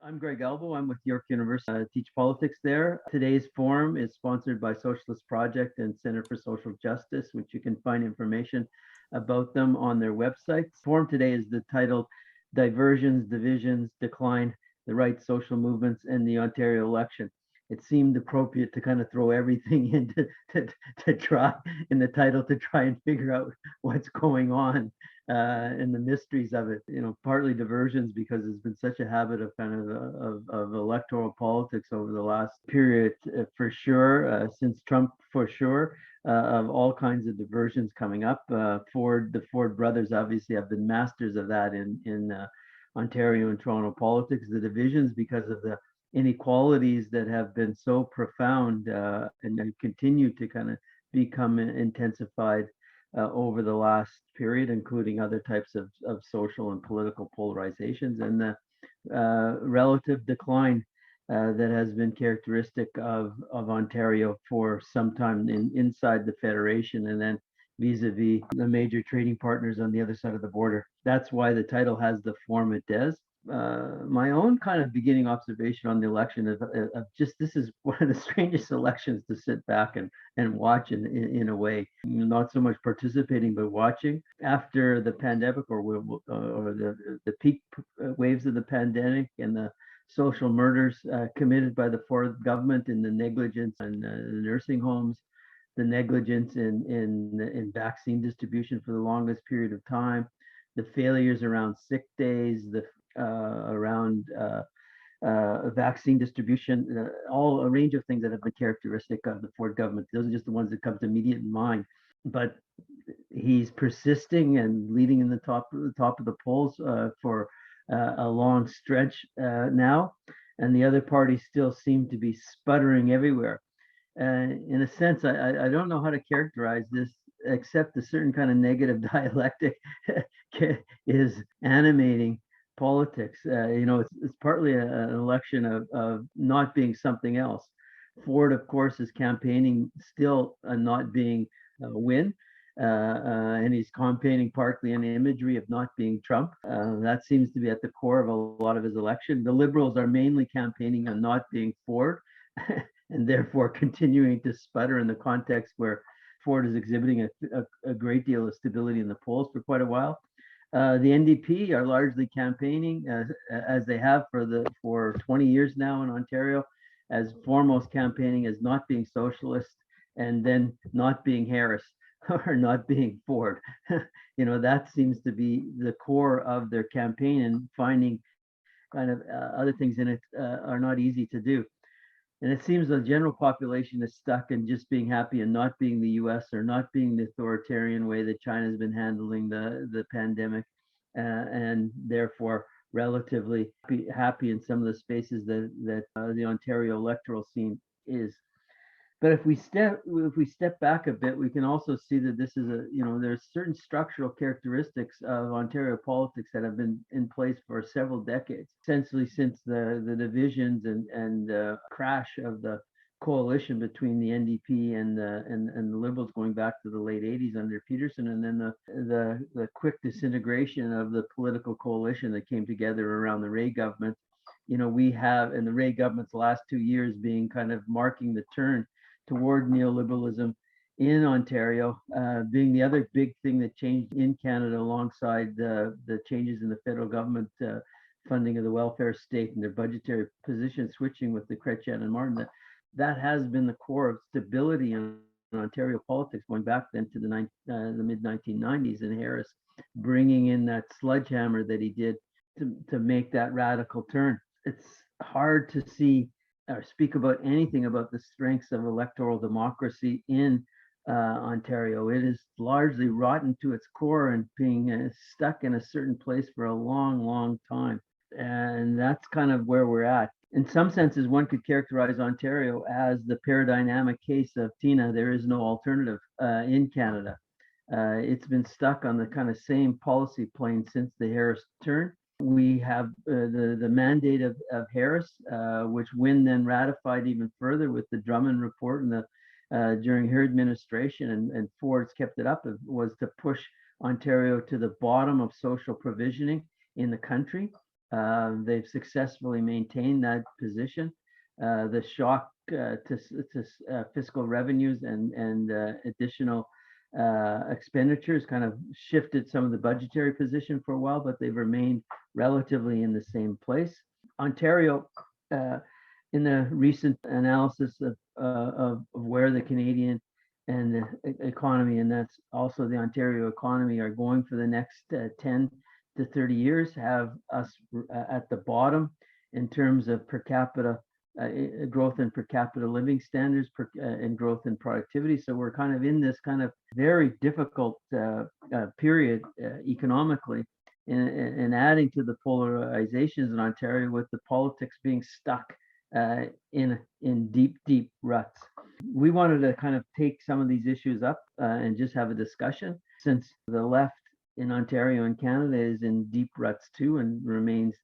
I'm Greg Albo. I'm with York University. I teach politics there. Today's forum is sponsored by Socialist Project and Center for Social Justice, which you can find information about them on their website. Forum today is the title Diversions, Divisions, Decline, the Right Social Movements, and the Ontario Election. It seemed appropriate to kind of throw everything into to try in the title to try and figure out what's going on and the mysteries of it. Partly diversions because there's been such a habit of kind of electoral politics over the last period, for sure, since Trump, for sure. Of all kinds of diversions coming up. The Ford brothers obviously have been masters of that in Ontario and Toronto politics. The divisions because of the inequalities that have been so profound and continue to kind of become intensified over the last period, including other types of social and political polarizations, and the relative decline that has been characteristic of Ontario for some time inside the Federation and then vis-a-vis the major trading partners on the other side of the border. That's why the title has the form it does. My own kind of beginning observation on the election of just this is one of the strangest elections to sit back and watch in a way, not so much participating but watching. After the pandemic or the peak waves of the pandemic and the social murders committed by the Ford government in the negligence in the nursing homes, the negligence in vaccine distribution for the longest period of time, the failures around sick days, the around vaccine distribution, all a range of things that have been characteristic of the Ford government. Those are just the ones that come to immediate in mind. But he's persisting and leading in the top of the polls for a long stretch now, and the other parties still seem to be sputtering everywhere. In a sense, I don't know how to characterize this, except a certain kind of negative dialectic is animating politics. It's partly an election of not being something else. Ford, of course, is campaigning still not being a win. And he's campaigning partly an imagery of not being Trump. That seems to be at the core of a lot of his election. The Liberals are mainly campaigning on not being Ford and therefore continuing to sputter in the context where Ford is exhibiting a great deal of stability in the polls for quite a while. The NDP are largely campaigning as they have for 20 years now in Ontario, as foremost campaigning as not being socialist and then not being Harris or not being Ford. That seems to be the core of their campaign, and finding kind of other things in it are not easy to do. And it seems the general population is stuck in just being happy and not being the US or not being the authoritarian way that China's been handling the pandemic, and therefore relatively happy in some of the spaces that the Ontario electoral scene is. But if we step back a bit, we can also see that this is there's certain structural characteristics of Ontario politics that have been in place for several decades, essentially since the divisions and crash of the coalition between the NDP and the Liberals going back to the late 80s under Peterson, and then the quick disintegration of the political coalition that came together around the Ray government. We have in the Ray government's last 2 years being kind of marking the turn toward neoliberalism in Ontario, being the other big thing that changed in Canada alongside the changes in the federal government funding of the welfare state and their budgetary position switching with the Chrétien and Martin. That has been the core of stability in Ontario politics going back then to the mid 1990s, and Harris bringing in that sledgehammer that he did to make that radical turn. It's hard to see or speak about anything about the strengths of electoral democracy in Ontario. It is largely rotten to its core and being stuck in a certain place for a long, long time. And that's kind of where we're at. In some senses, one could characterize Ontario as the paradigmatic case of Tina, there is no alternative in Canada. It's been stuck on the kind of same policy plane since the Harris turn. We have the mandate of Harris, which Wynne then ratified even further with the Drummond report and during her administration, and Ford's kept it up, was to push Ontario to the bottom of social provisioning in the country. They've successfully maintained that position. The shock to fiscal revenues and additional expenditures kind of shifted some of the budgetary position for a while, but they've remained relatively in the same place. Ontario, in the recent analysis of where the Canadian and the economy, and that's also the Ontario economy, are going for the next 10 to 30 years, have us at the bottom in terms of per capita growth in per capita living standards and growth in productivity. So we're kind of in this kind of very difficult period economically, and adding to the polarizations in Ontario with the politics being stuck in deep ruts. We wanted to kind of take some of these issues up and just have a discussion, since the left in Ontario and Canada is in deep ruts too, and remains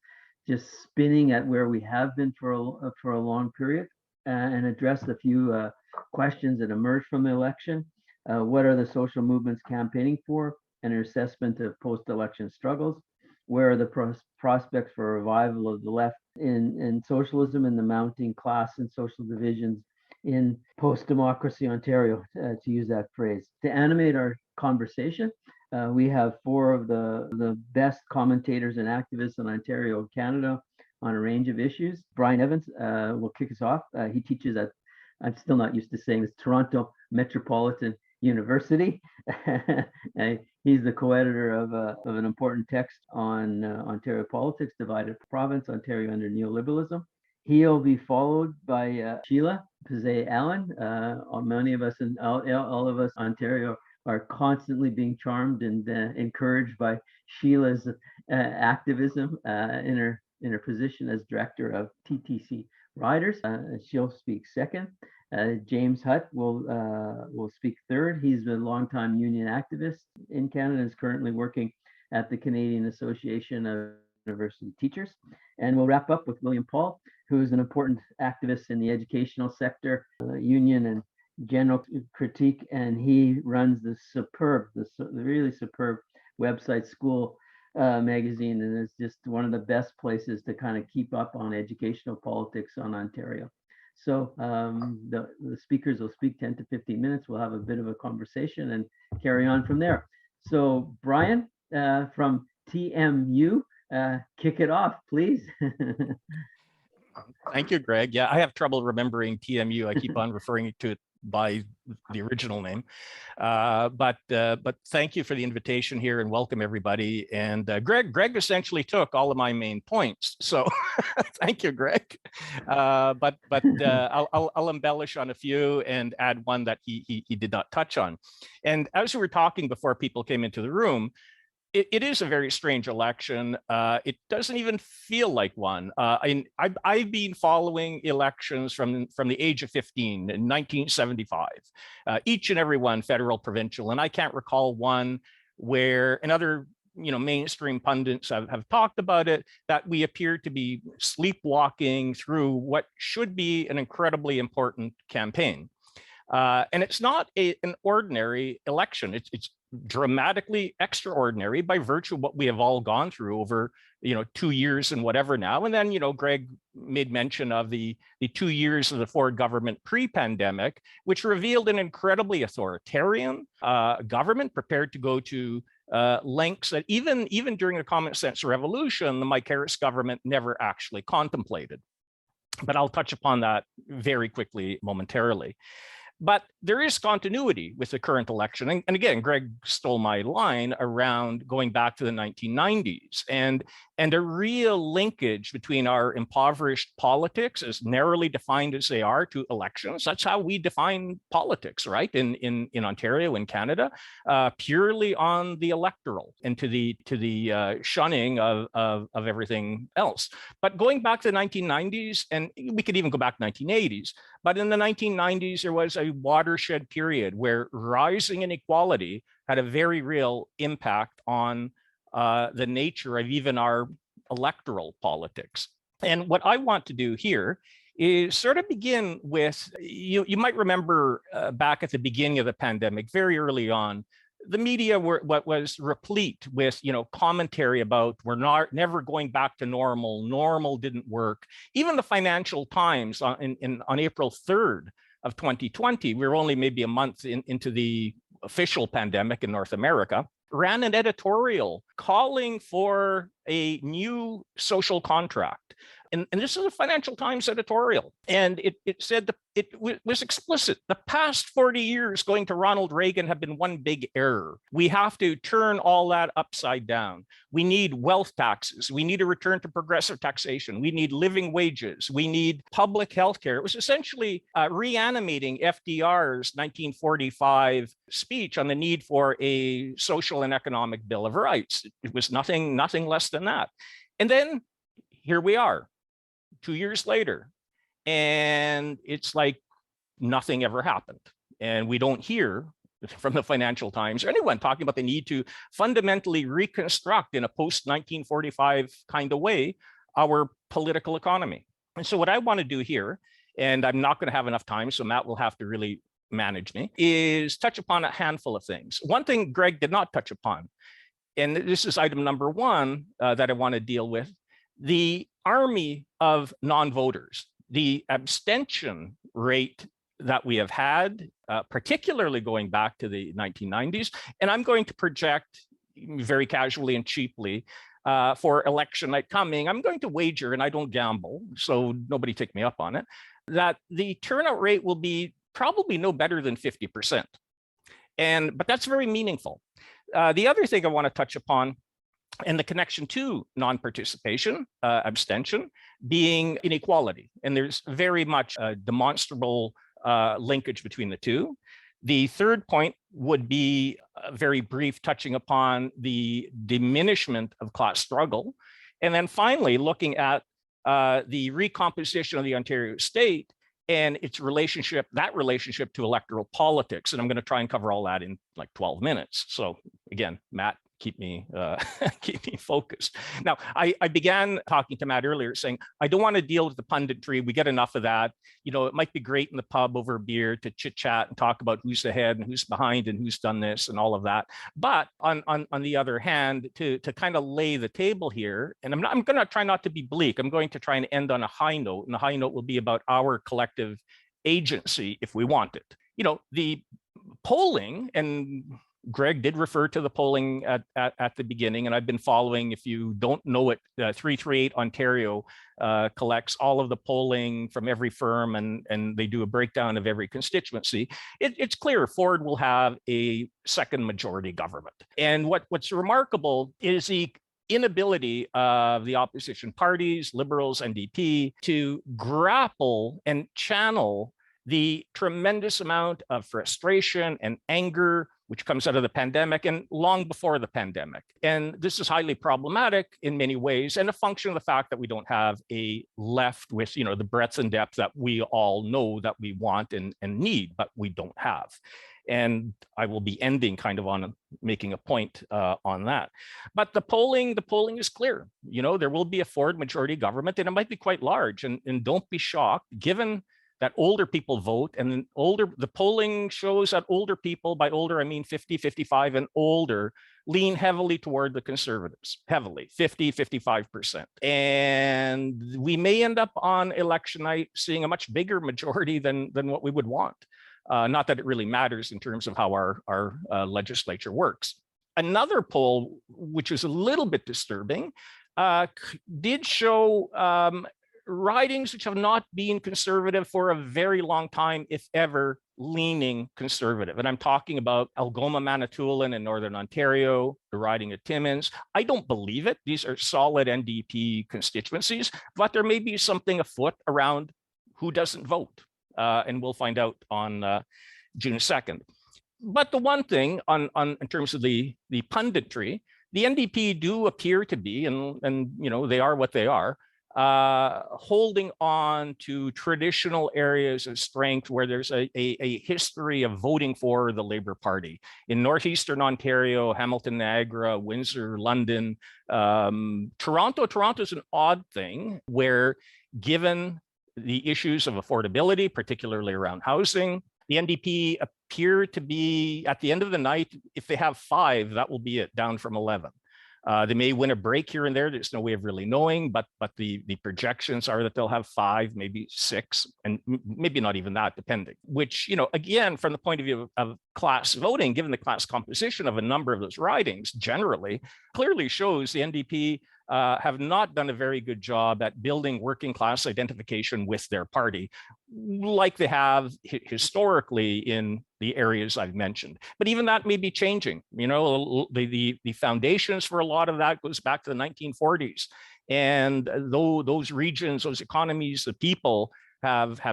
just spinning at where we have been for a long period, and address a few questions that emerged from the election. What are the social movements campaigning for, and an assessment of post-election struggles? Where are the prospects for a revival of the left in socialism and the mounting class and social divisions in post-democracy Ontario, to use that phrase. To animate our conversation, we have four of the best commentators and activists in Ontario, Canada, on a range of issues. Bryan Evans will kick us off. He teaches at, I'm still not used to saying this, Toronto Metropolitan University. He's the co-editor of an important text on Ontario politics, divided province, Ontario under neoliberalism. He'll be followed by Shelagh, Pizey-Allen. Many of us and all of us Ontario are constantly being charmed and encouraged by Shelagh's activism in her position as director of TTCriders. She'll speak second. James Hutt will speak third. He's a longtime union activist in Canada, is currently working at the Canadian Association of University Teachers. And we'll wrap up with William Paul, who's an important activist in the educational sector, union and general critique, and he runs the really superb website, School Magazine, and it's just one of the best places to kind of keep up on educational politics on Ontario. So the speakers will speak 10 to 15 minutes. We'll have a bit of a conversation and carry on from there. So Bryan from TMU, kick it off, please. Thank you, Greg. Yeah, I have trouble remembering TMU. I keep on referring to it by the original name, but thank you for the invitation here, and welcome everybody. And Greg essentially took all of my main points, so thank you, Greg. But I'll embellish on a few and add one that he did not touch on. And as we were talking before people came into the room, it is a very strange election. It doesn't even feel like one. I've been following elections from the age of 15 in 1975, each and every one, federal, provincial, and I can't recall one where another mainstream pundits have talked about it, that we appear to be sleepwalking through what should be an incredibly important campaign. And it's not an ordinary election. It's dramatically extraordinary by virtue of what we have all gone through over 2 years and whatever now. And then Greg made mention of the 2 years of the Ford government pre-pandemic, which revealed an incredibly authoritarian government prepared to go to lengths that even during the common sense revolution, the Mike Harris government never actually contemplated. But I'll touch upon that very quickly momentarily. But there is continuity with the current election. And again, Greg stole my line around going back to the 1990s and a real linkage between our impoverished politics, as narrowly defined as they are, to elections. That's how we define politics, right? In Ontario and Canada, purely on the electoral and to the shunning of everything else. But going back to the 1990s, and we could even go back to 1980s, but in the 1990s, there was a watershed period where rising inequality had a very real impact on the nature of even our electoral politics. And what I want to do here is sort of begin with, you might remember back at the beginning of the pandemic, very early on, the media was replete with, commentary about we're never going back to normal. Normal didn't work. Even the Financial Times on April 3rd of 2020, we were only maybe a month into the official pandemic in North America, ran an editorial calling for a new social contract. And this is a Financial Times editorial. And it said that it was explicit. The past 40 years going to Ronald Reagan have been one big error. We have to turn all that upside down. We need wealth taxes. We need a return to progressive taxation. We need living wages. We need public health care. It was essentially reanimating FDR's 1945 speech on the need for a social and economic Bill of Rights. It was nothing less than that. And then here we are, 2 years later, and it's like nothing ever happened. And we don't hear from the Financial Times or anyone talking about the need to fundamentally reconstruct in a post-1945 kind of way our political economy. And so what I want to do here, and I'm not going to have enough time, so Matt will have to really manage me, is touch upon a handful of things. One thing Greg did not touch upon, and this is item number one that I want to deal with, the army of non-voters, the abstention rate that we have had, particularly going back to the 1990s. And I'm going to project very casually and cheaply for election night coming, I'm going to wager, and I don't gamble, so nobody take me up on it, that the turnout rate will be probably no better than 50%. But that's very meaningful. The other thing I want to touch upon, and the connection to non-participation, abstention, being inequality. And there's very much a demonstrable linkage between the two. The third point would be very brief, touching upon the diminishment of class struggle. And then finally, looking at the recomposition of the Ontario state and its relationship to electoral politics. And I'm going to try and cover all that in like 12 minutes. So again, Matt, keep me focused. Now, I began talking to Matt earlier saying, I don't want to deal with the punditry. We get enough of that. It might be great in the pub over a beer to chit chat and talk about who's ahead and who's behind and who's done this and all of that. But on the other hand, to kind of lay the table here, and I'm going to try not to be bleak. I'm going to try and end on a high note, and the high note will be about our collective agency if we want it. The polling, and Greg did refer to the polling at the beginning, and I've been following. If you don't know it, 338 Ontario collects all of the polling from every firm, and they do a breakdown of every constituency. It's clear Ford will have a second majority government. And what's remarkable is the inability of the opposition parties, Liberals, NDP, to grapple and channel the tremendous amount of frustration and anger which comes out of the pandemic and long before the pandemic. And this is highly problematic in many ways, and a function of the fact that we don't have a left with the breadth and depth that we all know that we want and need, but we don't have. And I will be ending kind of on making a point on that. But the polling is clear. There will be a Ford majority government, and it might be quite large. And don't be shocked, given that older people vote, and the polling shows that older people, by older I mean 50, 55 and older, lean heavily toward the Conservatives, heavily, 50, 55%. And we may end up on election night seeing a much bigger majority than what we would want. Not that it really matters in terms of how our legislature works. Another poll, which is a little bit disturbing, did show ridings which have not been conservative for a very long time, if ever, leaning conservative. And I'm talking about Algoma, Manitoulin in Northern Ontario, the riding of Timmins. I don't believe it. These are solid NDP constituencies, but there may be something afoot around who doesn't vote. And we'll find out on June 2nd. But the one thing in terms of the punditry, the NDP do appear to be, and they are what they are, holding on to traditional areas of strength where there's a history of voting for the Labour Party. In Northeastern Ontario, Hamilton, Niagara, Windsor, London, Toronto's an odd thing where, given the issues of affordability, particularly around housing, The NDP appear to be, at the end of the night, if they have 5, that will be it, down from 11. They may win a break here and there. There's no way of really knowing, but the projections are that they'll have 5, maybe 6, and maybe not even that, depending. Which, again, from the point of view of class voting, given the class composition of a number of those ridings, generally, clearly shows the NDP have not done a very good job at building working class identification with their party, like they have historically in the areas I've mentioned. But even that may be changing. The foundations for a lot of that goes back to the 1940s. And though those regions, those economies, the people have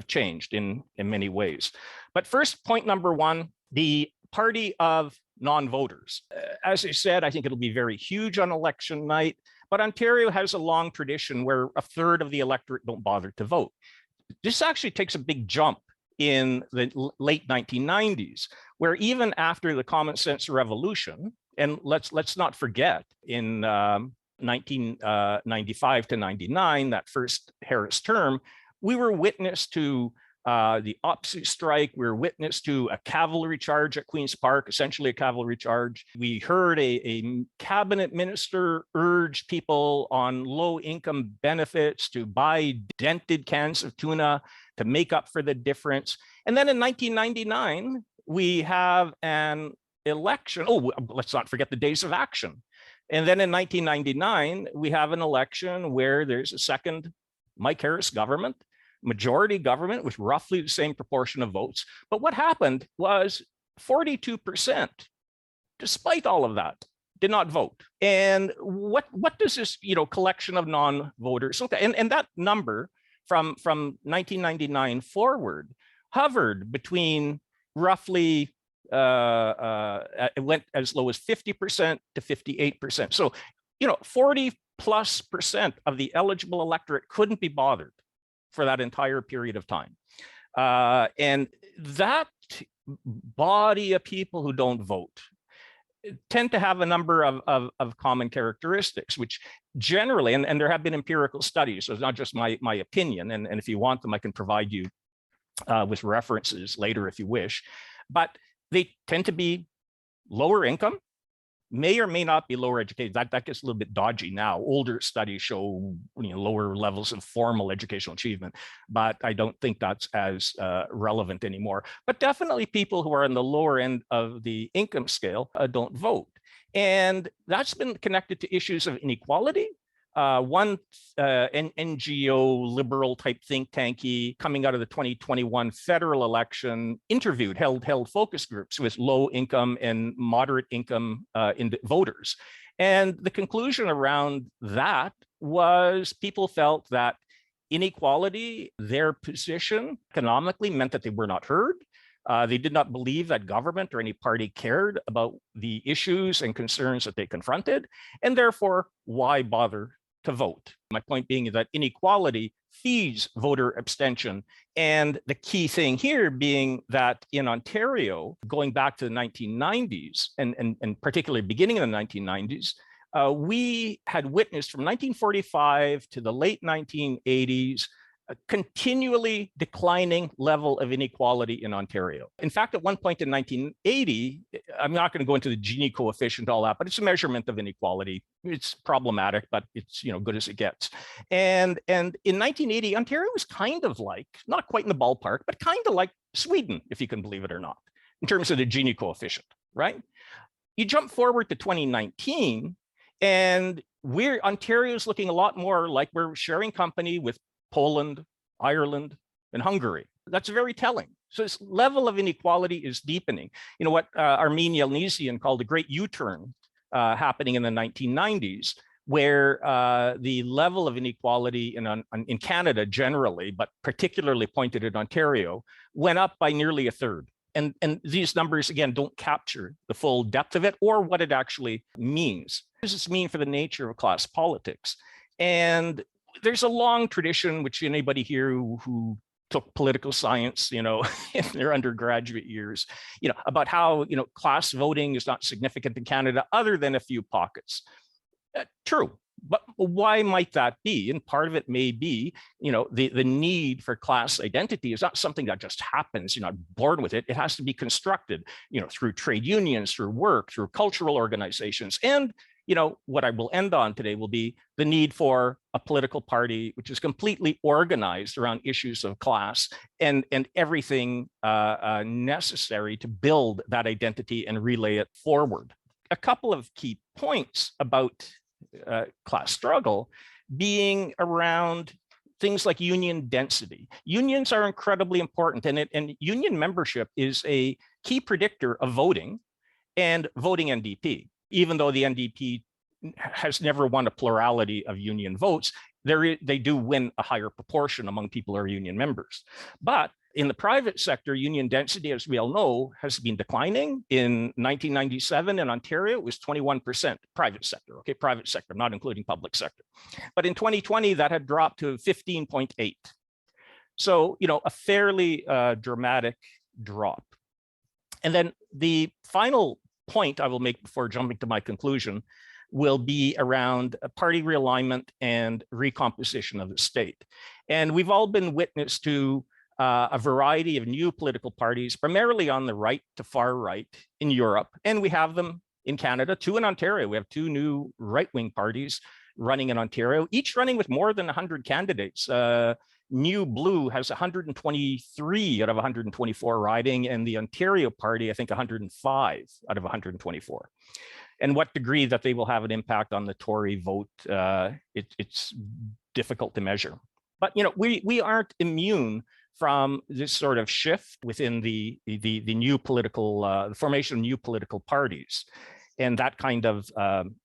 changed in many ways. But first, point number 1, the party of non-voters. As I said, I think it'll be very huge on election night, but Ontario has a long tradition where a third of the electorate don't bother to vote. This actually takes a big jump in the late 1990s, where even after the common sense revolution, and let's not forget, in 1995 to 99, that first Harris term, we were witness to the OPSI strike. We were witness to a cavalry charge at Queen's Park, essentially a cavalry charge. We heard a cabinet minister urge people on low-income benefits to buy dented cans of tuna to make up for the difference. And then in 1999, we have an election. Oh, let's not forget the days of action. And then in 1999, we have an election where there's a second Mike Harris government, majority government with roughly the same proportion of votes. But what happened was 42%, despite all of that, did not vote. And what does this collection of non-voters look like? And that number from 1999 forward hovered between roughly it went as low as 50% to 58%. So 40+% of the eligible electorate couldn't be bothered for that entire period of time. And that body of people who don't vote tend to have a number of common characteristics, which generally, and there have been empirical studies, so it's not just my opinion, and if you want them, I can provide you with references later if you wish, but they tend to be lower income, may or may not be lower educated. That gets a little bit dodgy now. Older studies show lower levels of formal educational achievement, but I don't think that's as relevant anymore. But definitely people who are on the lower end of the income scale don't vote. And that's been connected to issues of inequality. One NGO liberal type think tanky coming out of the 2021 federal election held focus groups with low income and moderate income voters. And the conclusion around that was people felt that inequality, their position economically meant that they were not heard. They did not believe that government or any party cared about the issues and concerns that they confronted, and therefore, why bother to vote? My point being that inequality feeds voter abstention. And the key thing here being that in Ontario, going back to the 1990s, and particularly beginning in the 1990s, we had witnessed from 1945 to the late 1980s, a continually declining level of inequality in Ontario. In fact, at one point in 1980, I'm not going to go into the Gini coefficient, all that, but it's a measurement of inequality. It's problematic, but it's good as it gets. And in 1980, Ontario was kind of like, not quite in the ballpark, but kind of like Sweden, if you can believe it or not, in terms of the Gini coefficient, right? You jump forward to 2019, and Ontario's looking a lot more like we're sharing company with Poland, Ireland, and Hungary. That's very telling. So this level of inequality is deepening. What Armenia Alnesian called a great U-turn happening in the 1990s, where the level of inequality in Canada generally, but particularly pointed at Ontario, went up by nearly a third. And these numbers, again, don't capture the full depth of it or what it actually means. What does this mean for the nature of class politics? And there's a long tradition, which anybody here who took political science, in their undergraduate years, about how, class voting is not significant in Canada other than a few pockets. True, But why might that be? And part of it may be, the need for class identity is not something that just happens. You're not born with it. It has to be constructed, through trade unions, through work, through cultural organizations. And, what I will end on today will be the need for a political party which is completely organized around issues of class and everything necessary to build that identity and relay it forward. A couple of key points about class struggle being around things like union density. Unions are incredibly important, and union membership is a key predictor of voting and voting NDP. Even though the NDP has never won a plurality of union votes, they do win a higher proportion among people who are union members. But in the private sector, union density, as we all know, has been declining. In 1997 in Ontario, it was 21% private sector, private sector, not including public sector. But in 2020, that had dropped to 15.8. So, a fairly dramatic drop. And then the final point I will make before jumping to my conclusion will be around party realignment and recomposition of the state. And we've all been witness to a variety of new political parties, primarily on the right to far right in Europe. And we have them in Canada, 2 in Ontario. We have 2 new right-wing parties running in Ontario, each running with more than 100 candidates. New Blue has 123 out of 124 riding, and the Ontario Party, I think 105 out of 124. And what degree that they will have an impact on the Tory vote, it's difficult to measure. But we aren't immune from this sort of shift within the new political, the formation of new political parties, and that kind of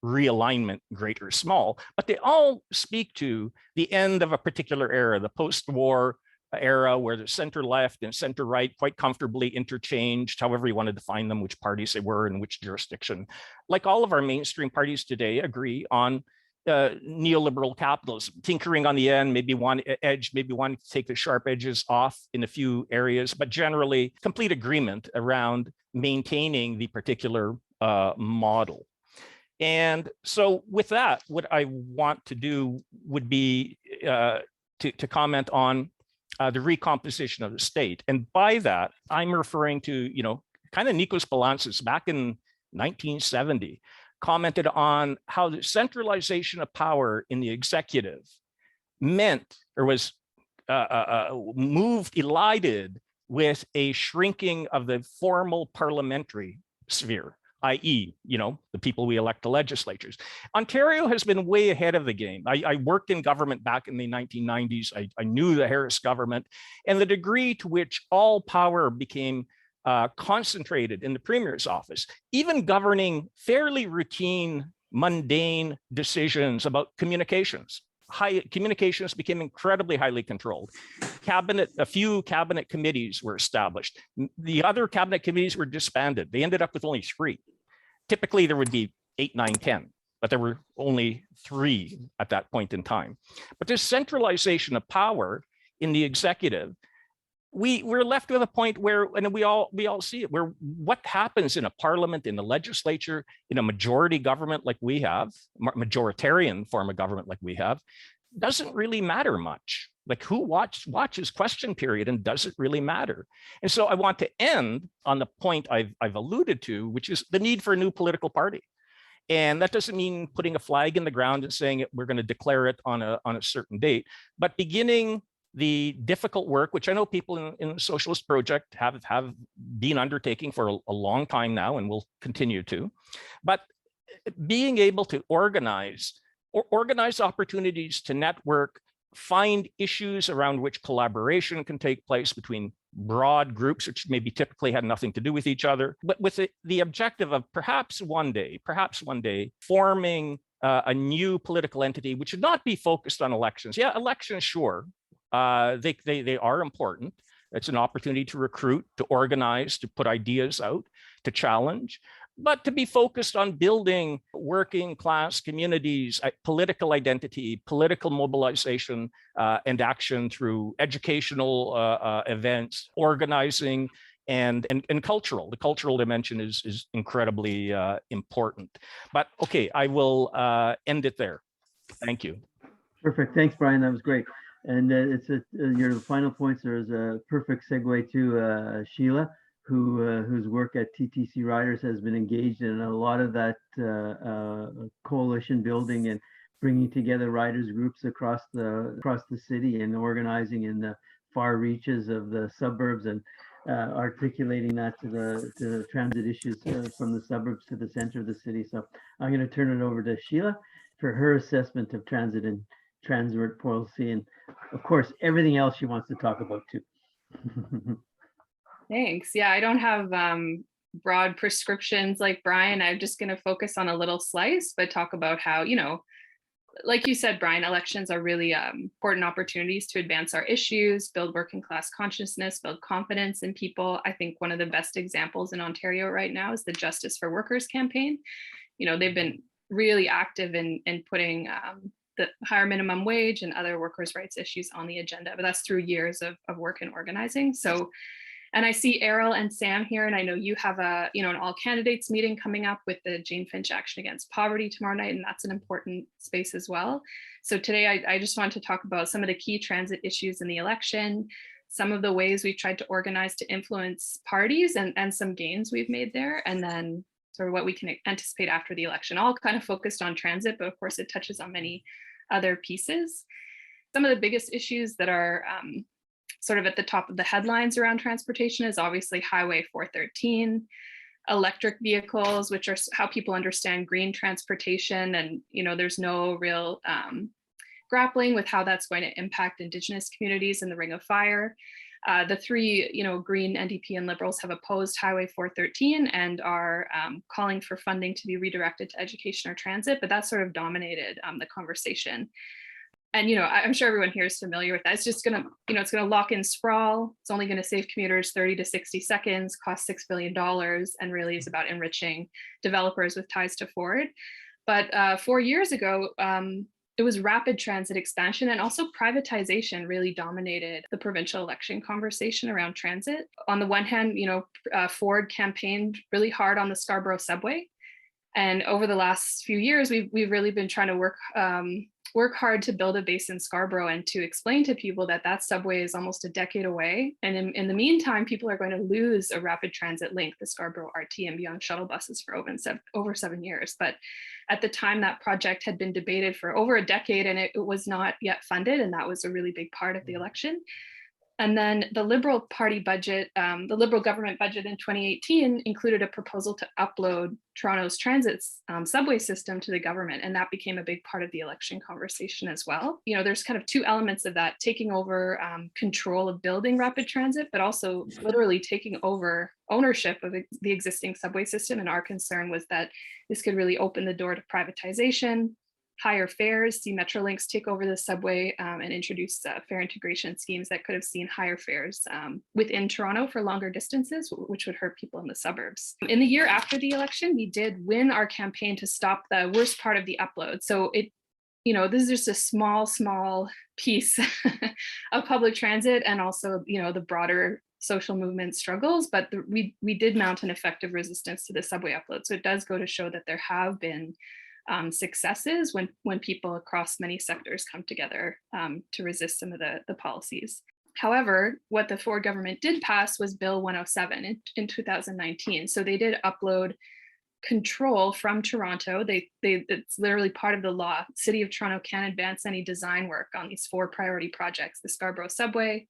realignment, great or small. But they all speak to the end of a particular era, the post-war era, where the center left and center right quite comfortably interchanged, however you want to define them, which parties they were in which jurisdiction. Like all of our mainstream parties today agree on neoliberal capitalism, tinkering on the end, maybe one edge, maybe wanting to take the sharp edges off in a few areas, but generally complete agreement around maintaining the particular model. And so with that, what I want to do would be to comment on the recomposition of the state. And by that, I'm referring to, kind of Nikos Balantzis back in 1970, commented on how the centralization of power in the executive meant, or was elided with a shrinking of the formal parliamentary sphere, i.e., the people we elect to legislatures. Ontario has been way ahead of the game. I worked in government back in the 1990s. I knew the Harris government, and the degree to which all power became concentrated in the premier's office, even governing fairly routine, mundane decisions about communications. Communications became incredibly highly controlled. A few cabinet committees were established. The other cabinet committees were disbanded. They ended up with only 3. Typically, there would be 8, 9, 10, but there were only 3 at that point in time. But this centralization of power in the executive, we're left with a point where, and we all see it, where what happens in a parliament, in the legislature, in a majority government like we have, majoritarian form of government like we have, doesn't really matter much. Like who watches question period, and does it really matter? And so I want to end on the point I've alluded to, which is the need for a new political party. And that doesn't mean putting a flag in the ground and saying we're going to declare it on a certain date, but beginning the difficult work, which I know people in the Socialist Project have been undertaking for a long time now and will continue to, but being able to organize opportunities to network, find issues around which collaboration can take place between broad groups, which maybe typically had nothing to do with each other, but with the objective of perhaps one day forming a new political entity, which should not be focused on elections. Yeah, elections, sure. They are important. It's an opportunity to recruit, to organize, to put ideas out, to challenge, but to be focused on building working class communities, political identity, political mobilization, and action through educational events, organizing, and cultural. The cultural dimension is incredibly important. But okay, I will end it there. Thank you. Perfect. Thanks, Brian. That was great. And your final points are a perfect segue to Shelagh, whose work at TTCriders has been engaged in a lot of that coalition building and bringing together riders groups across the city and organizing in the far reaches of the suburbs and articulating that to the transit issues from the suburbs to the center of the city. So I'm going to turn it over to Shelagh for her assessment of transit and transit policy, and of course everything else she wants to talk about too. Thanks. Yeah, I don't have broad prescriptions like Brian. I'm just going to focus on a little slice, but talk about how, like you said, Brian, elections are really important opportunities to advance our issues, build working class consciousness, build confidence in people. I think one of the best examples in Ontario right now is the Justice for Workers campaign. They've been really active in putting the higher minimum wage and other workers' rights issues on the agenda, but that's through years of work and organizing. So, and I see Errol and Sam here, and I know you have an all candidates meeting coming up with the Jane Finch Action Against Poverty tomorrow night, and that's an important space as well. So today I just want to talk about some of the key transit issues in the election, some of the ways we've tried to organize to influence parties and some gains we've made there, and then sort of what we can anticipate after the election, all kind of focused on transit, but of course it touches on many other pieces. Some of the biggest issues that are sort of at the top of the headlines around transportation is obviously Highway 413, electric vehicles, which are how people understand green transportation. And, there's no real grappling with how that's going to impact Indigenous communities in the Ring of Fire. The three, Green, NDP, and Liberals have opposed Highway 413 and are calling for funding to be redirected to education or transit, but that sort of dominated the conversation. And, I'm sure everyone here is familiar with that. It's just going to, it's going to lock in sprawl. It's only going to save commuters 30 to 60 seconds, cost $6 billion, and really is about enriching developers with ties to Ford. But 4 years ago, it was rapid transit expansion and also privatization really dominated the provincial election conversation around transit. On the one hand, Ford campaigned really hard on the Scarborough subway. And over the last few years, we've really been trying to work hard to build a base in Scarborough and to explain to people that subway is almost a decade away. And in the meantime, people are going to lose a rapid transit link, the Scarborough RT and Beyond shuttle buses for over 7 years. But at the time, that project had been debated for over a decade and it was not yet funded. And that was a really big part of the election. And then the Liberal Party budget, the Liberal government budget in 2018 included a proposal to upload Toronto's transit subway system to the government. And that became a big part of the election conversation as well. There's kind of two elements of that, taking over control of building rapid transit, but also literally taking over ownership of the existing subway system. And our concern was that this could really open the door to privatization, higher fares, see Metrolinx take over the subway and introduce fare integration schemes that could have seen higher fares within Toronto for longer distances, which would hurt people in the suburbs. In the year after the election, we did win our campaign to stop the worst part of the upload. So this is just a small piece of public transit and also, the broader social movement struggles, but we did mount an effective resistance to the subway upload. So it does go to show that there have been successes when people across many sectors come together to resist some of the policies. However, what the Ford government did pass was Bill 107 in 2019. So they did upload control from Toronto. It's literally part of the law. City of Toronto can advance any design work on these 4 priority projects: the Scarborough subway,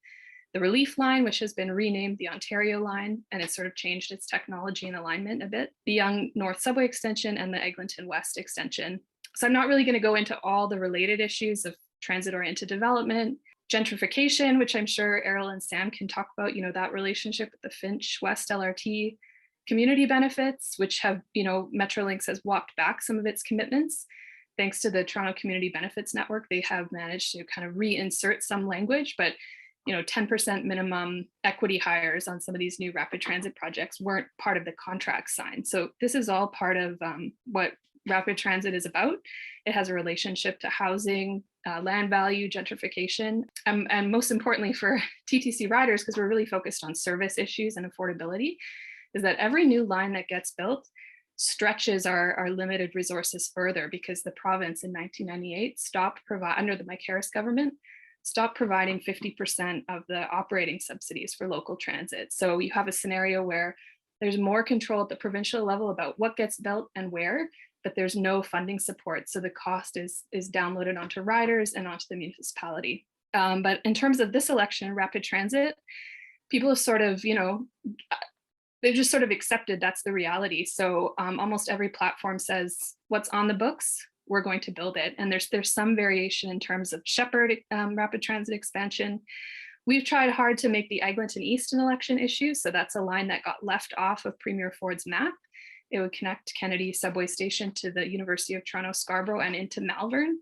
the Relief Line, which has been renamed the Ontario Line, and it's sort of changed its technology and alignment a bit, the Yonge North Subway Extension, and the Eglinton West Extension. So I'm not really going to go into all the related issues of transit-oriented development, gentrification, which I'm sure Errol and Sam can talk about, that relationship with the Finch West LRT, community benefits, which have, Metrolinx has walked back some of its commitments. Thanks to the Toronto Community Benefits Network, they have managed to kind of reinsert some language, but 10% minimum equity hires on some of these new rapid transit projects weren't part of the contract signed. So this is all part of what rapid transit is about. It has a relationship to housing, land value, gentrification, and most importantly for TTC riders, because we're really focused on service issues and affordability, is that every new line that gets built stretches our limited resources further, because the province in 1998 stopped under the Mike Harris government, stopped providing 50% of the operating subsidies for local transit. So you have a scenario where there's more control at the provincial level about what gets built and where, but there's no funding support. So the cost is downloaded onto riders and onto the municipality. But in terms of this election, rapid transit, people have sort of, they've just sort of accepted that's the reality. So almost every platform says what's on the books, we're going to build it. And there's some variation in terms of Shepherd rapid transit expansion. We've tried hard to make the Eglinton East an election issue. So that's a line that got left off of Premier Ford's map. It would connect Kennedy subway station to the University of Toronto Scarborough and into Malvern.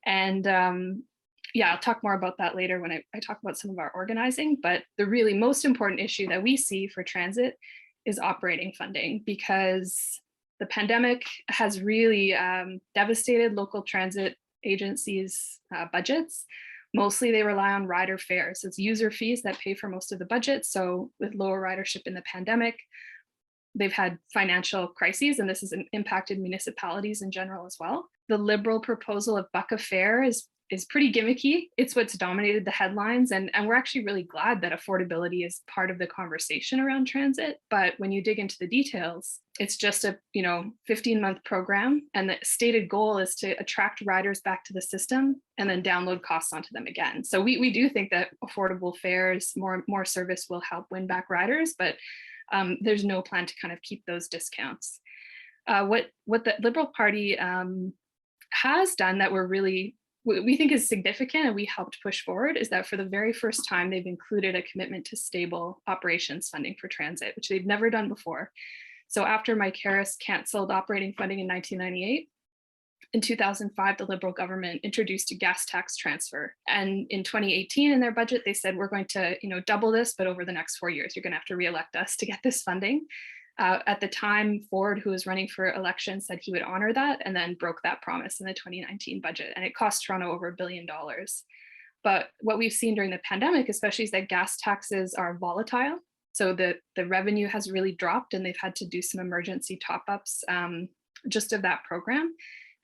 And I'll talk more about that later when I talk about some of our organizing. But the really most important issue that we see for transit is operating funding, because the pandemic has really devastated local transit agencies' budgets. Mostly they rely on rider fares. It's user fees that pay for most of the budget. So with lower ridership in the pandemic, they've had financial crises, and this has impacted municipalities in general as well. The Liberal proposal of buck a fare is pretty gimmicky. It's what's dominated the headlines, and we're actually really glad that affordability is part of the conversation around transit. But when you dig into the details, it's just a 15-month program, and the stated goal is to attract riders back to the system and then download costs onto them again. So we do think that affordable fares, more service will help win back riders, but there's no plan to kind of keep those discounts. What the Liberal Party has done that we think is significant and we helped push forward is that for the very first time, they've included a commitment to stable operations funding for transit, which they've never done before. So after Mike Harris canceled operating funding in 1998, in 2005, the Liberal government introduced a gas tax transfer. And in 2018, in their budget, they said, we're going to double this, but over the next 4 years, you're going to have to re-elect us to get this funding. At the time, Ford, who was running for election, said he would honor that, and then broke that promise in the 2019 budget. And it cost Toronto over $1 billion. But what we've seen during the pandemic, especially, is that gas taxes are volatile. So the revenue has really dropped, and they've had to do some emergency top-ups just of that program.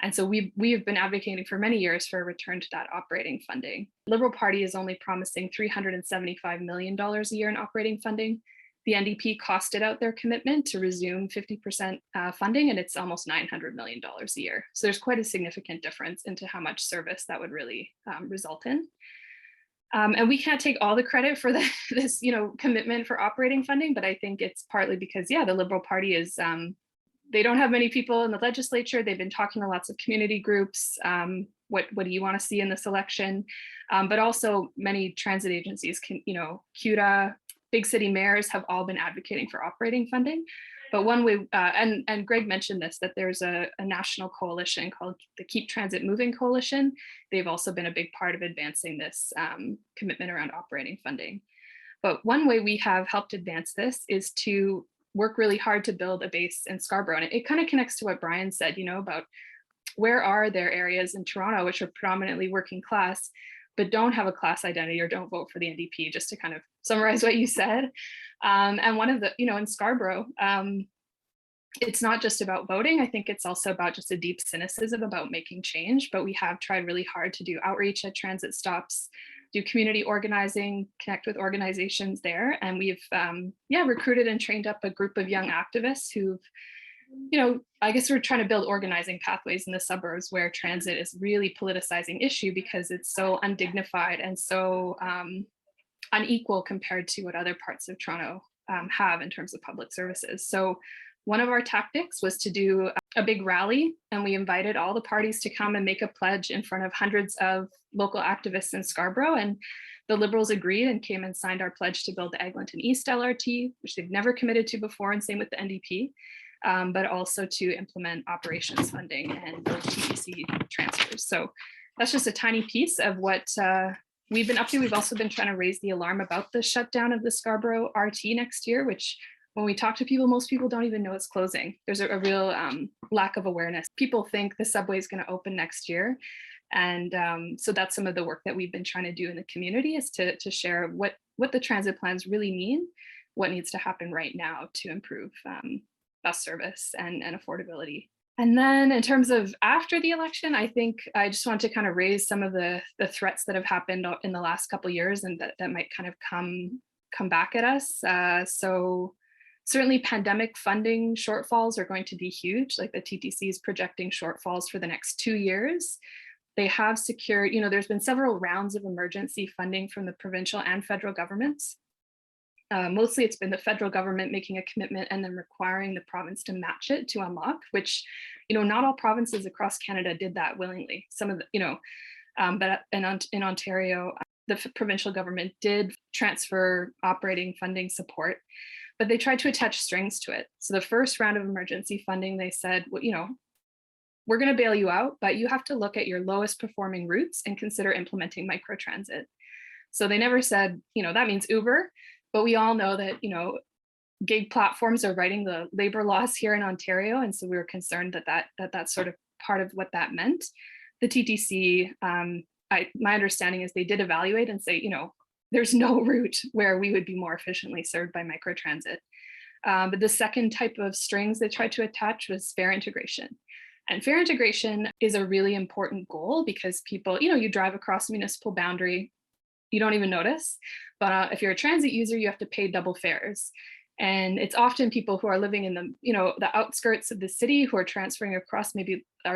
And so we've been advocating for many years for a return to that operating funding. Liberal Party is only promising $375 million a year in operating funding. The NDP costed out their commitment to resume 50% funding, and it's almost $900 million a year. So there's quite a significant difference into how much service that would really result in. And we can't take all the credit for this commitment for operating funding, but I think it's partly because, the Liberal Party is, they don't have many people in the legislature. They've been talking to lots of community groups. What do you want to see in this election? But also many transit agencies, CUDA, big city mayors have all been advocating for operating funding. But one way, and Greg mentioned this, that there's a national coalition called the Keep Transit Moving Coalition. They've also been a big part of advancing this commitment around operating funding. But one way we have helped advance this is to work really hard to build a base in Scarborough. And it kind of connects to what Bryan said, about where are there areas in Toronto which are predominantly working class, but don't have a class identity or don't vote for the NDP, just to kind of summarize what you said. And one of the, in Scarborough, it's not just about voting. I think it's also about just a deep cynicism about making change, but we have tried really hard to do outreach at transit stops, do community organizing, connect with organizations there. And we've, recruited and trained up a group of young activists who've, I guess we're trying to build organizing pathways in the suburbs where transit is really politicizing issue because it's so undignified and so unequal compared to what other parts of Toronto have in terms of public services. So one of our tactics was to do a big rally, and we invited all the parties to come and make a pledge in front of hundreds of local activists in Scarborough. And the Liberals agreed and came and signed our pledge to build the Eglinton East LRT, which they've never committed to before, and same with the NDP. But also to implement operations funding and those TTC transfers. So that's just a tiny piece of what we've been up to. We've also been trying to raise the alarm about the shutdown of the Scarborough RT next year, which when we talk to people, most people don't even know it's closing. There's a real lack of awareness. People think the subway is going to open next year. And so that's some of the work that we've been trying to do in the community, is to share what the transit plans really mean, what needs to happen right now to improve bus service and affordability. And then in terms of after the election, I think I just want to kind of raise some of the threats that have happened in the last couple of years and that might kind of come back at us. So certainly pandemic funding shortfalls are going to be huge. Like the TTC is projecting shortfalls for the next 2 years. They have secured, there's been several rounds of emergency funding from the provincial and federal governments. Mostly it's been the federal government making a commitment and then requiring the province to match it to unlock, which, not all provinces across Canada did that willingly. Some of the, but in Ontario, the provincial government did transfer operating funding support, but they tried to attach strings to it. So the first round of emergency funding, they said, well, we're going to bail you out, but you have to look at your lowest performing routes and consider implementing microtransit. So they never said, that means Uber. But we all know that, gig platforms are writing the labor laws here in Ontario. And so we were concerned that that's sort of part of what that meant. The TTC, my understanding is they did evaluate and say, there's no route where we would be more efficiently served by microtransit. But the second type of strings they tried to attach was fare integration. And fare integration is a really important goal because people, you drive across the municipal boundary, you don't even notice. But if you're a transit user, you have to pay double fares. And it's often people who are living in the outskirts of the city who are transferring across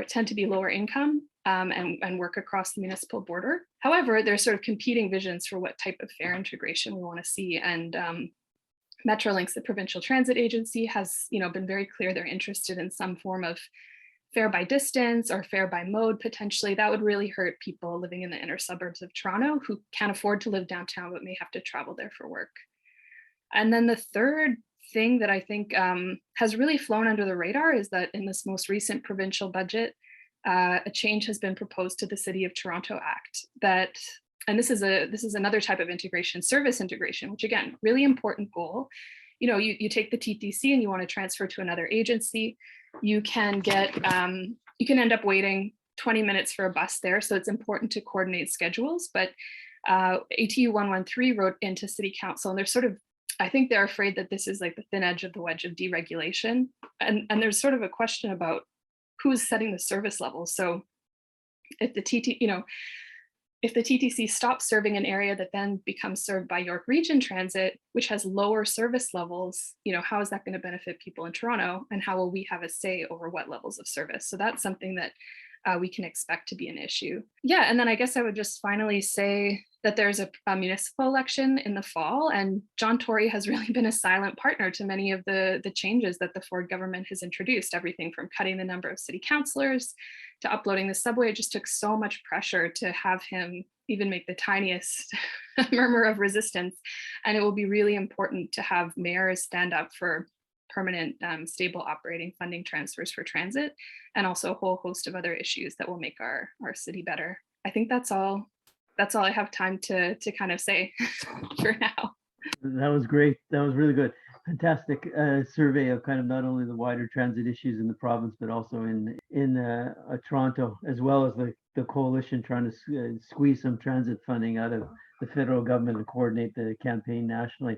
tend to be lower income and work across the municipal border. However, there's sort of competing visions for what type of fare integration we want to see. And Metrolinx, the provincial transit agency, has been very clear they're interested in some form of fare by distance or fare by mode, potentially. That would really hurt people living in the inner suburbs of Toronto who can't afford to live downtown but may have to travel there for work. And then the third thing that I think has really flown under the radar is that in this most recent provincial budget, a change has been proposed to the City of Toronto Act and this is another type of integration, service integration, which again, really important goal. You take the TTC and you want to transfer to another agency, you can end up waiting 20 minutes for a bus there. So it's important to coordinate schedules. But ATU 113 wrote into City Council, and I think they're afraid that this is like the thin edge of the wedge of deregulation. And there's sort of a question about who's setting the service levels. So if the TTC stops serving an area that then becomes served by York Region Transit, which has lower service levels, how is that going to benefit people in Toronto? And how will we have a say over what levels of service? So that's something that we can expect to be an issue. Yeah, and then I guess I would just finally say that there's a municipal election in the fall, and John Tory has really been a silent partner to many of the changes that the Ford government has introduced, everything from cutting the number of city councillors to uploading the subway. It just took so much pressure to have him even make the tiniest murmur of resistance. And it will be really important to have mayors stand up for permanent, stable operating funding transfers for transit, and also a whole host of other issues that will make our city better. I think that's all I have time to kind of say for now. That was great. That was really good. Fantastic survey of kind of not only the wider transit issues in the province, but also in Toronto, as well as the coalition trying to squeeze some transit funding out of the federal government and coordinate the campaign nationally.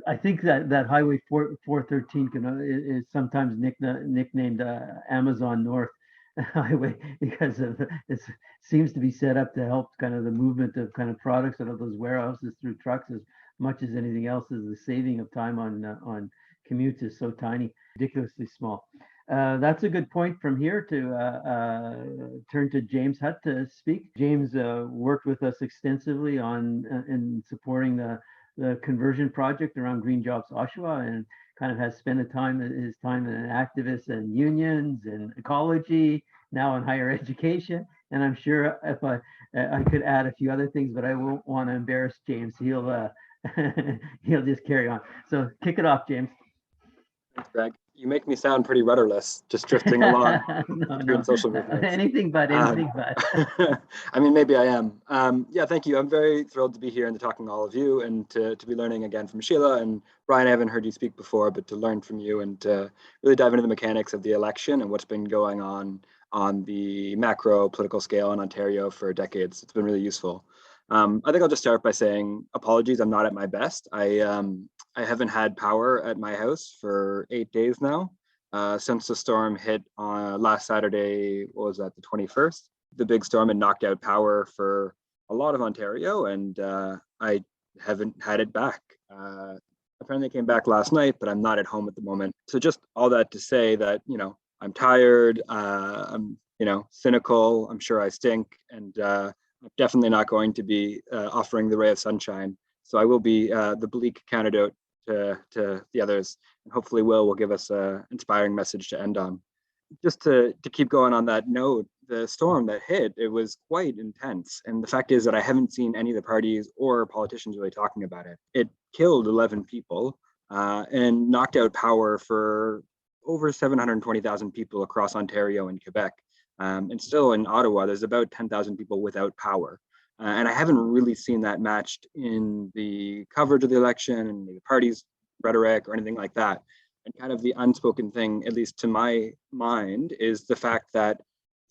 I think that Highway 413 is sometimes nicknamed Amazon North Highway because it seems to be set up to help kind of the movement of kind of products out of those warehouses through trucks as much as anything else. Is the saving of time on commutes is so tiny, ridiculously small. That's a good point from here to turn to James Hutt to speak. James worked with us extensively in supporting the conversion project around Green Jobs Oshawa, and kind of has spent his time as an activist in unions and ecology, now in higher education. And I'm sure if I could add a few other things, but I won't want to embarrass James. He'll just carry on. So kick it off, James. Thanks, Greg. You make me sound pretty rudderless, just drifting along No. social movements. Anything but. I mean, maybe I am. Yeah, thank you. I'm very thrilled to be here and to talking to all of you, and to be learning again from Shelagh and Bryan. I haven't heard you speak before, but to learn from you and to really dive into the mechanics of the election and what's been going on the macro political scale in Ontario for decades. It's been really useful. I think I'll just start by saying apologies. I'm not at my best. I haven't had power at my house for 8 days now. since the storm hit on last Saturday. What was that, the 21st? The big storm had knocked out power for a lot of Ontario, and I haven't had it back. Apparently it came back last night, but I'm not at home at the moment. So just all that to say that, I'm tired, I'm, cynical, I'm sure I stink, and I'm definitely not going to be offering the ray of sunshine. So I will be the bleak candidate to the others, and hopefully will give us an inspiring message to end on. Just to keep going on that note, the storm that hit, it was quite intense. And the fact is that I haven't seen any of the parties or politicians really talking about it. It killed 11 people and knocked out power for over 720,000 people across Ontario and Quebec. And still in Ottawa, there's about 10,000 people without power. And I haven't really seen that matched in the coverage of the election and the party's rhetoric or anything like that. And kind of the unspoken thing, at least to my mind, is the fact that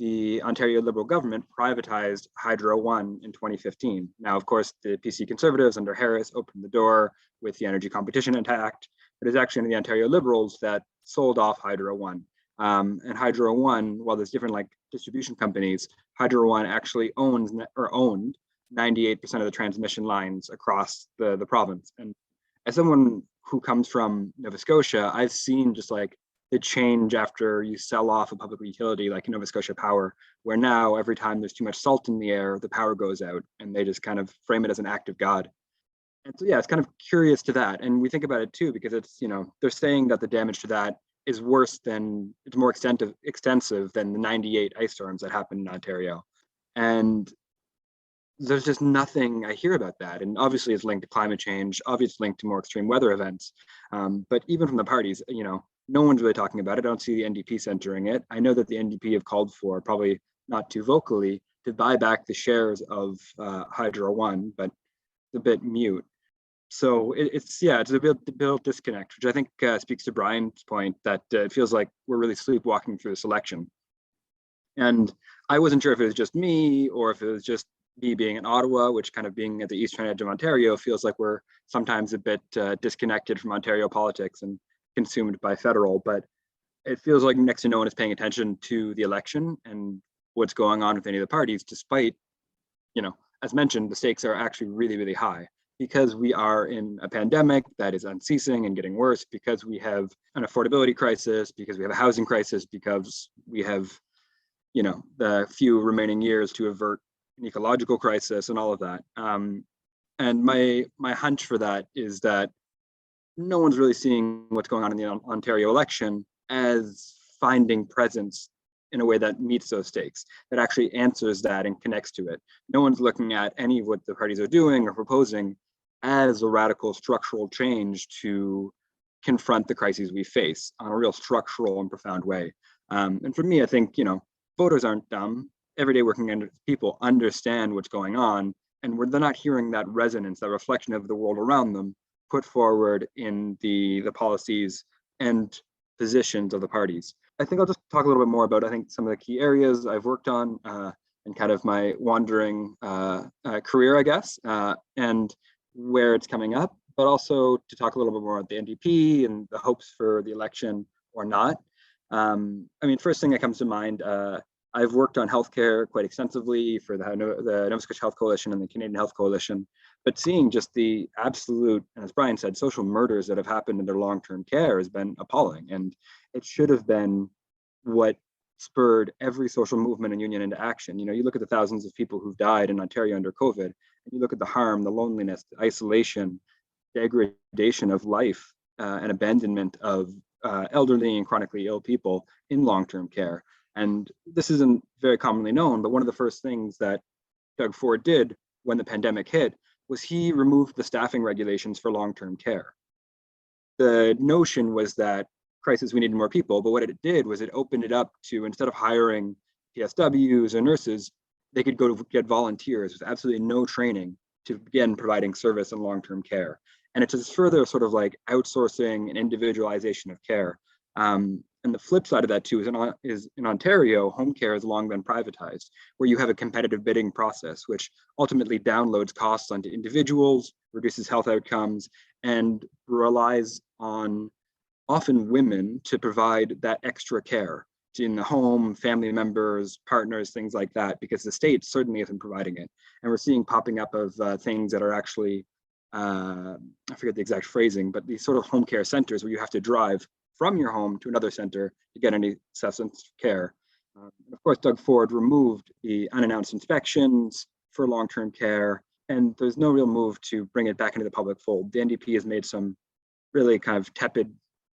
the Ontario Liberal government privatized Hydro One in 2015. Now, of course, the PC Conservatives under Harris opened the door with the Energy Competition Act, but it's actually the Ontario Liberals that sold off Hydro One. And Hydro One, while there's different distribution companies, Hydro One actually owned 98% of the transmission lines across the province. And as someone who comes from Nova Scotia, I've seen just the change after you sell off a public utility like Nova Scotia Power, where now every time there's too much salt in the air, the power goes out, and they just kind of frame it as an act of God. And so, yeah, it's kind of curious to that. And we think about it too, because it's, they're saying that the damage to that is worse than, it's more extensive than the 98 ice storms that happened in Ontario. And there's just nothing I hear about that. And obviously it's linked to climate change, obviously linked to more extreme weather events. But even from the parties, no one's really talking about it. I don't see the NDP centering it. I know that the NDP have called for, probably not too vocally, to buy back the shares of Hydro One, but it's a bit mute. So it's a bit disconnect, which I think speaks to Bryan's point that it feels like we're really sleepwalking through this election. And I wasn't sure if it was just me or if it was just me being in Ottawa, which kind of being at the eastern edge of Ontario feels like we're sometimes a bit disconnected from Ontario politics and consumed by federal, but it feels like next to no one is paying attention to the election and what's going on with any of the parties, despite, as mentioned, the stakes are actually really, really high because we are in a pandemic that is unceasing and getting worse, because we have an affordability crisis, because we have a housing crisis, because we have, the few remaining years to avert an ecological crisis and all of that. And my hunch for that is that no one's really seeing what's going on in the Ontario election as finding presence in a way that meets those stakes, that actually answers that and connects to it. No one's looking at any of what the parties are doing or proposing as a radical structural change to confront the crises we face on a real structural and profound way. And for me, I think, voters aren't dumb. Everyday working people understand what's going on, and they're not hearing that resonance, that reflection of the world around them put forward in the policies and positions of the parties. I think I'll just talk a little bit more about, some of the key areas I've worked on and kind of my wandering career, I guess, and where it's coming up, but also to talk a little bit more about the NDP and the hopes for the election or not. First thing that comes to mind, I've worked on healthcare quite extensively for the Nova Scotia Health Coalition and the Canadian Health Coalition, but seeing just the absolute, and as Bryan said, social murders that have happened in their long-term care has been appalling. And it should have been what spurred every social movement and union into action. You look at the thousands of people who've died in Ontario under COVID, and you look at the harm, the loneliness, the isolation, degradation of life, and abandonment of elderly and chronically ill people in long-term care. And this isn't very commonly known, but one of the first things that Doug Ford did when the pandemic hit was he removed the staffing regulations for long-term care. The notion was that crisis, we needed more people, but what it did was it opened it up to, instead of hiring PSWs or nurses, they could go to get volunteers with absolutely no training to begin providing service and long-term care. And it's just further sort of outsourcing and individualization of care. And the flip side of that too is in Ontario, home care has long been privatized, where you have a competitive bidding process, which ultimately downloads costs onto individuals, reduces health outcomes, and relies on often women, to provide that extra care in the home, family members, partners, things like that, because the state certainly isn't providing it. And we're seeing popping up of things that are actually, I forget the exact phrasing, but these sort of home care centers where you have to drive from your home to another center to get any substance care. And of course, Doug Ford removed the unannounced inspections for long-term care, and there's no real move to bring it back into the public fold. The NDP has made some really kind of tepid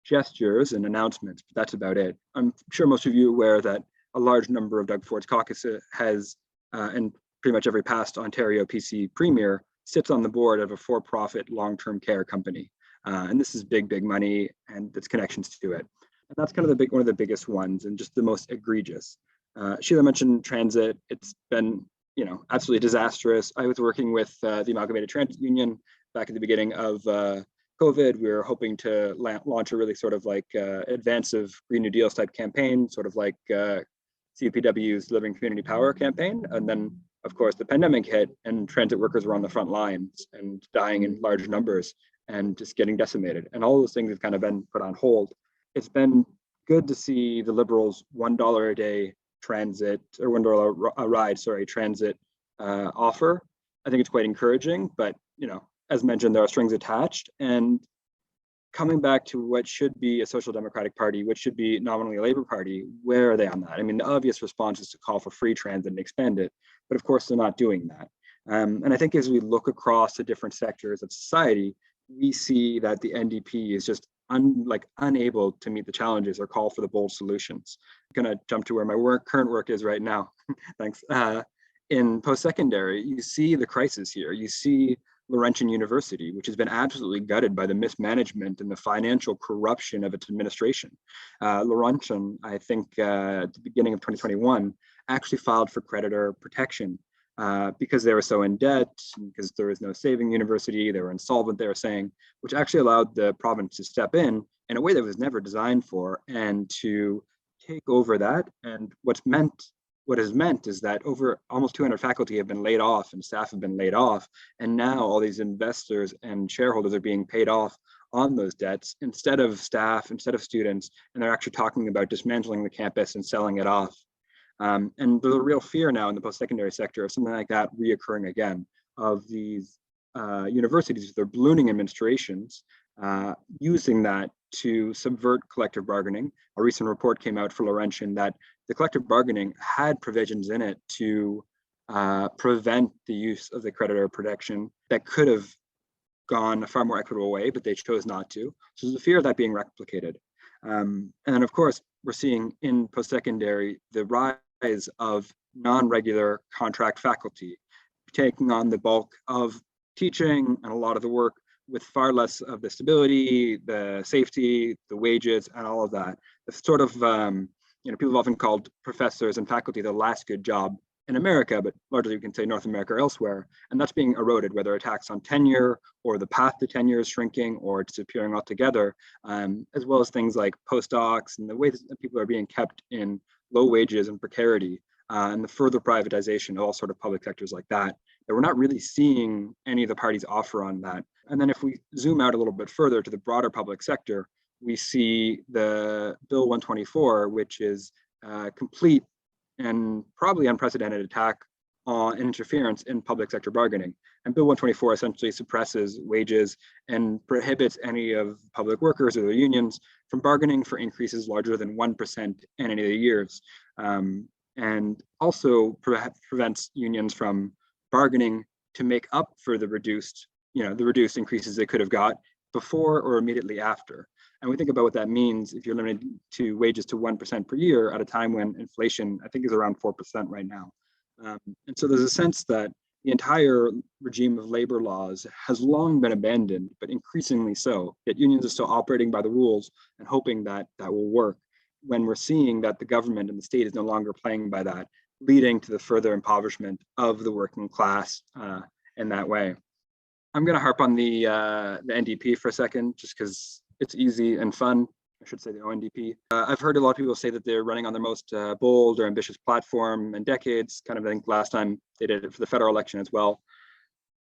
gestures and announcements, but that's about it. I'm sure most of you are aware that a large number of Doug Ford's caucus has, and pretty much every past Ontario PC premier sits on the board of a for-profit long-term care company. And this is big, big money and its connections to it. And that's kind of one of the biggest ones and just the most egregious. Shelagh mentioned transit. It's been, absolutely disastrous. I was working with the Amalgamated Transit Union back at the beginning of COVID. We were hoping to launch a really sort of like advance of Green New Deals type campaign, sort of like CUPW's Delivering Community Power campaign. And then, of course, the pandemic hit and transit workers were on the front lines and dying in large numbers and just getting decimated. And all those things have kind of been put on hold. It's been good to see the Liberals $1 a day transit, or $1 a ride, transit offer. I think it's quite encouraging, but as mentioned, there are strings attached. And coming back to what should be a social democratic party, which should be nominally a Labour Party, where are they on that? I mean, the obvious response is to call for free transit and expand it, but of course they're not doing that. And I think as we look across the different sectors of society, we see that the NDP is just unable to meet the challenges or call for the bold solutions. I'm gonna jump to where my current work is right now. Thanks. In post-secondary, you see the crisis here. You see Laurentian University, which has been absolutely gutted by the mismanagement and the financial corruption of its administration. Laurentian, I think at the beginning of 2021, actually filed for creditor protection because they were so in debt, because there was no saving university, they were insolvent, they were saying, which actually allowed the province to step in a way that was never designed for and to take over that. And what has meant is that over almost 200 faculty have been laid off and staff have been laid off. And now all these investors and shareholders are being paid off on those debts instead of staff, instead of students, and they're actually talking about dismantling the campus and selling it off. And there's a real fear now in the post-secondary sector of something like that reoccurring again, of these universities with their ballooning administrations using that to subvert collective bargaining. A recent report came out for Laurentian that the collective bargaining had provisions in it to prevent the use of the creditor protection that could have gone a far more equitable way, but they chose not to. So there's a fear of that being replicated. And then, of course, we're seeing in post-secondary the rise of non-regular contract faculty taking on the bulk of teaching and a lot of the work with far less of the stability, the safety, the wages, and all of that. The sort of, people have often called professors and faculty the last good job in America, but largely you can say North America or elsewhere, and that's being eroded, whether attacks on tenure or the path to tenure is shrinking or disappearing altogether, as well as things like postdocs and the way that people are being kept in low wages and precarity, and the further privatization of all sort of public sectors like that we're not really seeing any of the parties offer on that. And then if we zoom out a little bit further to the broader public sector, we see the Bill 124, which is complete and probably unprecedented attack on interference in public sector bargaining. And Bill 124 essentially suppresses wages and prohibits any of public workers or their unions from bargaining for increases larger than 1% in any of the years. And also prevents unions from bargaining to make up for the reduced increases they could have got before or immediately after. And we think about what that means if you're limited to wages to 1% per year at a time when inflation, I think, is around 4% right now. And so there's a sense that the entire regime of labor laws has long been abandoned, but increasingly so. Yet unions are still operating by the rules and hoping that that will work, when we're seeing that the government and the state is no longer playing by that, leading to the further impoverishment of the working class in that way. I'm going to harp on the NDP for a second, just because it's easy and fun. I should say the ONDP. I've heard a lot of people say that they're running on their most bold or ambitious platform in decades. Kind of, I think last time they did it for the federal election as well,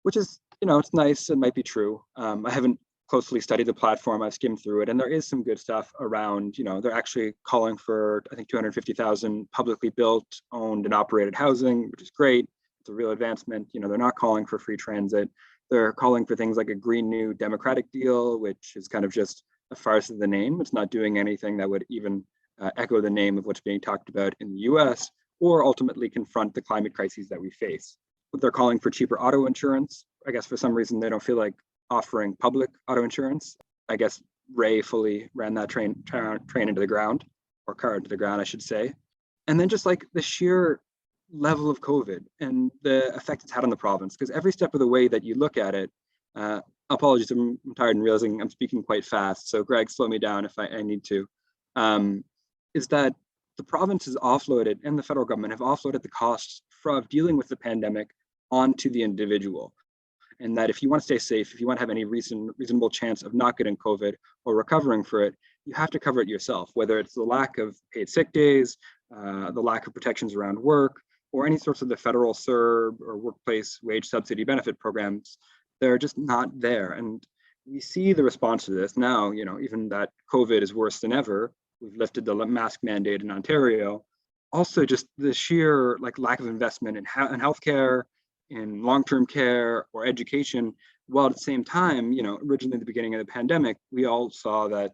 which is, it's nice. It might be true. I haven't closely studied the platform. I've skimmed through it, and there is some good stuff around, they're actually calling for, I think, 250,000 publicly built, owned, and operated housing, which is great. It's a real advancement. They're not calling for free transit. They're calling for things like a Green New Democratic Deal, which is kind of just a farce of the name. It's not doing anything that would even echo the name of what's being talked about in the US, or ultimately confront the climate crises that we face. They're calling for cheaper auto insurance. I guess for some reason they don't feel like offering public auto insurance. I guess Ray fully ran that train into the ground, or car into the ground, I should say. And then just like the sheer level of COVID and the effect it's had on the province, because every step of the way that you look at it, apologies, I'm tired and realizing I'm speaking quite fast. So Greg, slow me down if I need to. Is that the province has offloaded, and the federal government have offloaded the costs of dealing with the pandemic onto the individual. And that if you want to stay safe, if you want to have any reasonable chance of not getting COVID or recovering for it, you have to cover it yourself, whether it's the lack of paid sick days, the lack of protections around work, or any sorts of the federal CERB or workplace wage subsidy benefit programs. They're just not there. And we see the response to this now, even that COVID is worse than ever. We've lifted the mask mandate in Ontario. Also, just the sheer lack of investment in healthcare, in long-term care or education, while at the same time, originally at the beginning of the pandemic, we all saw that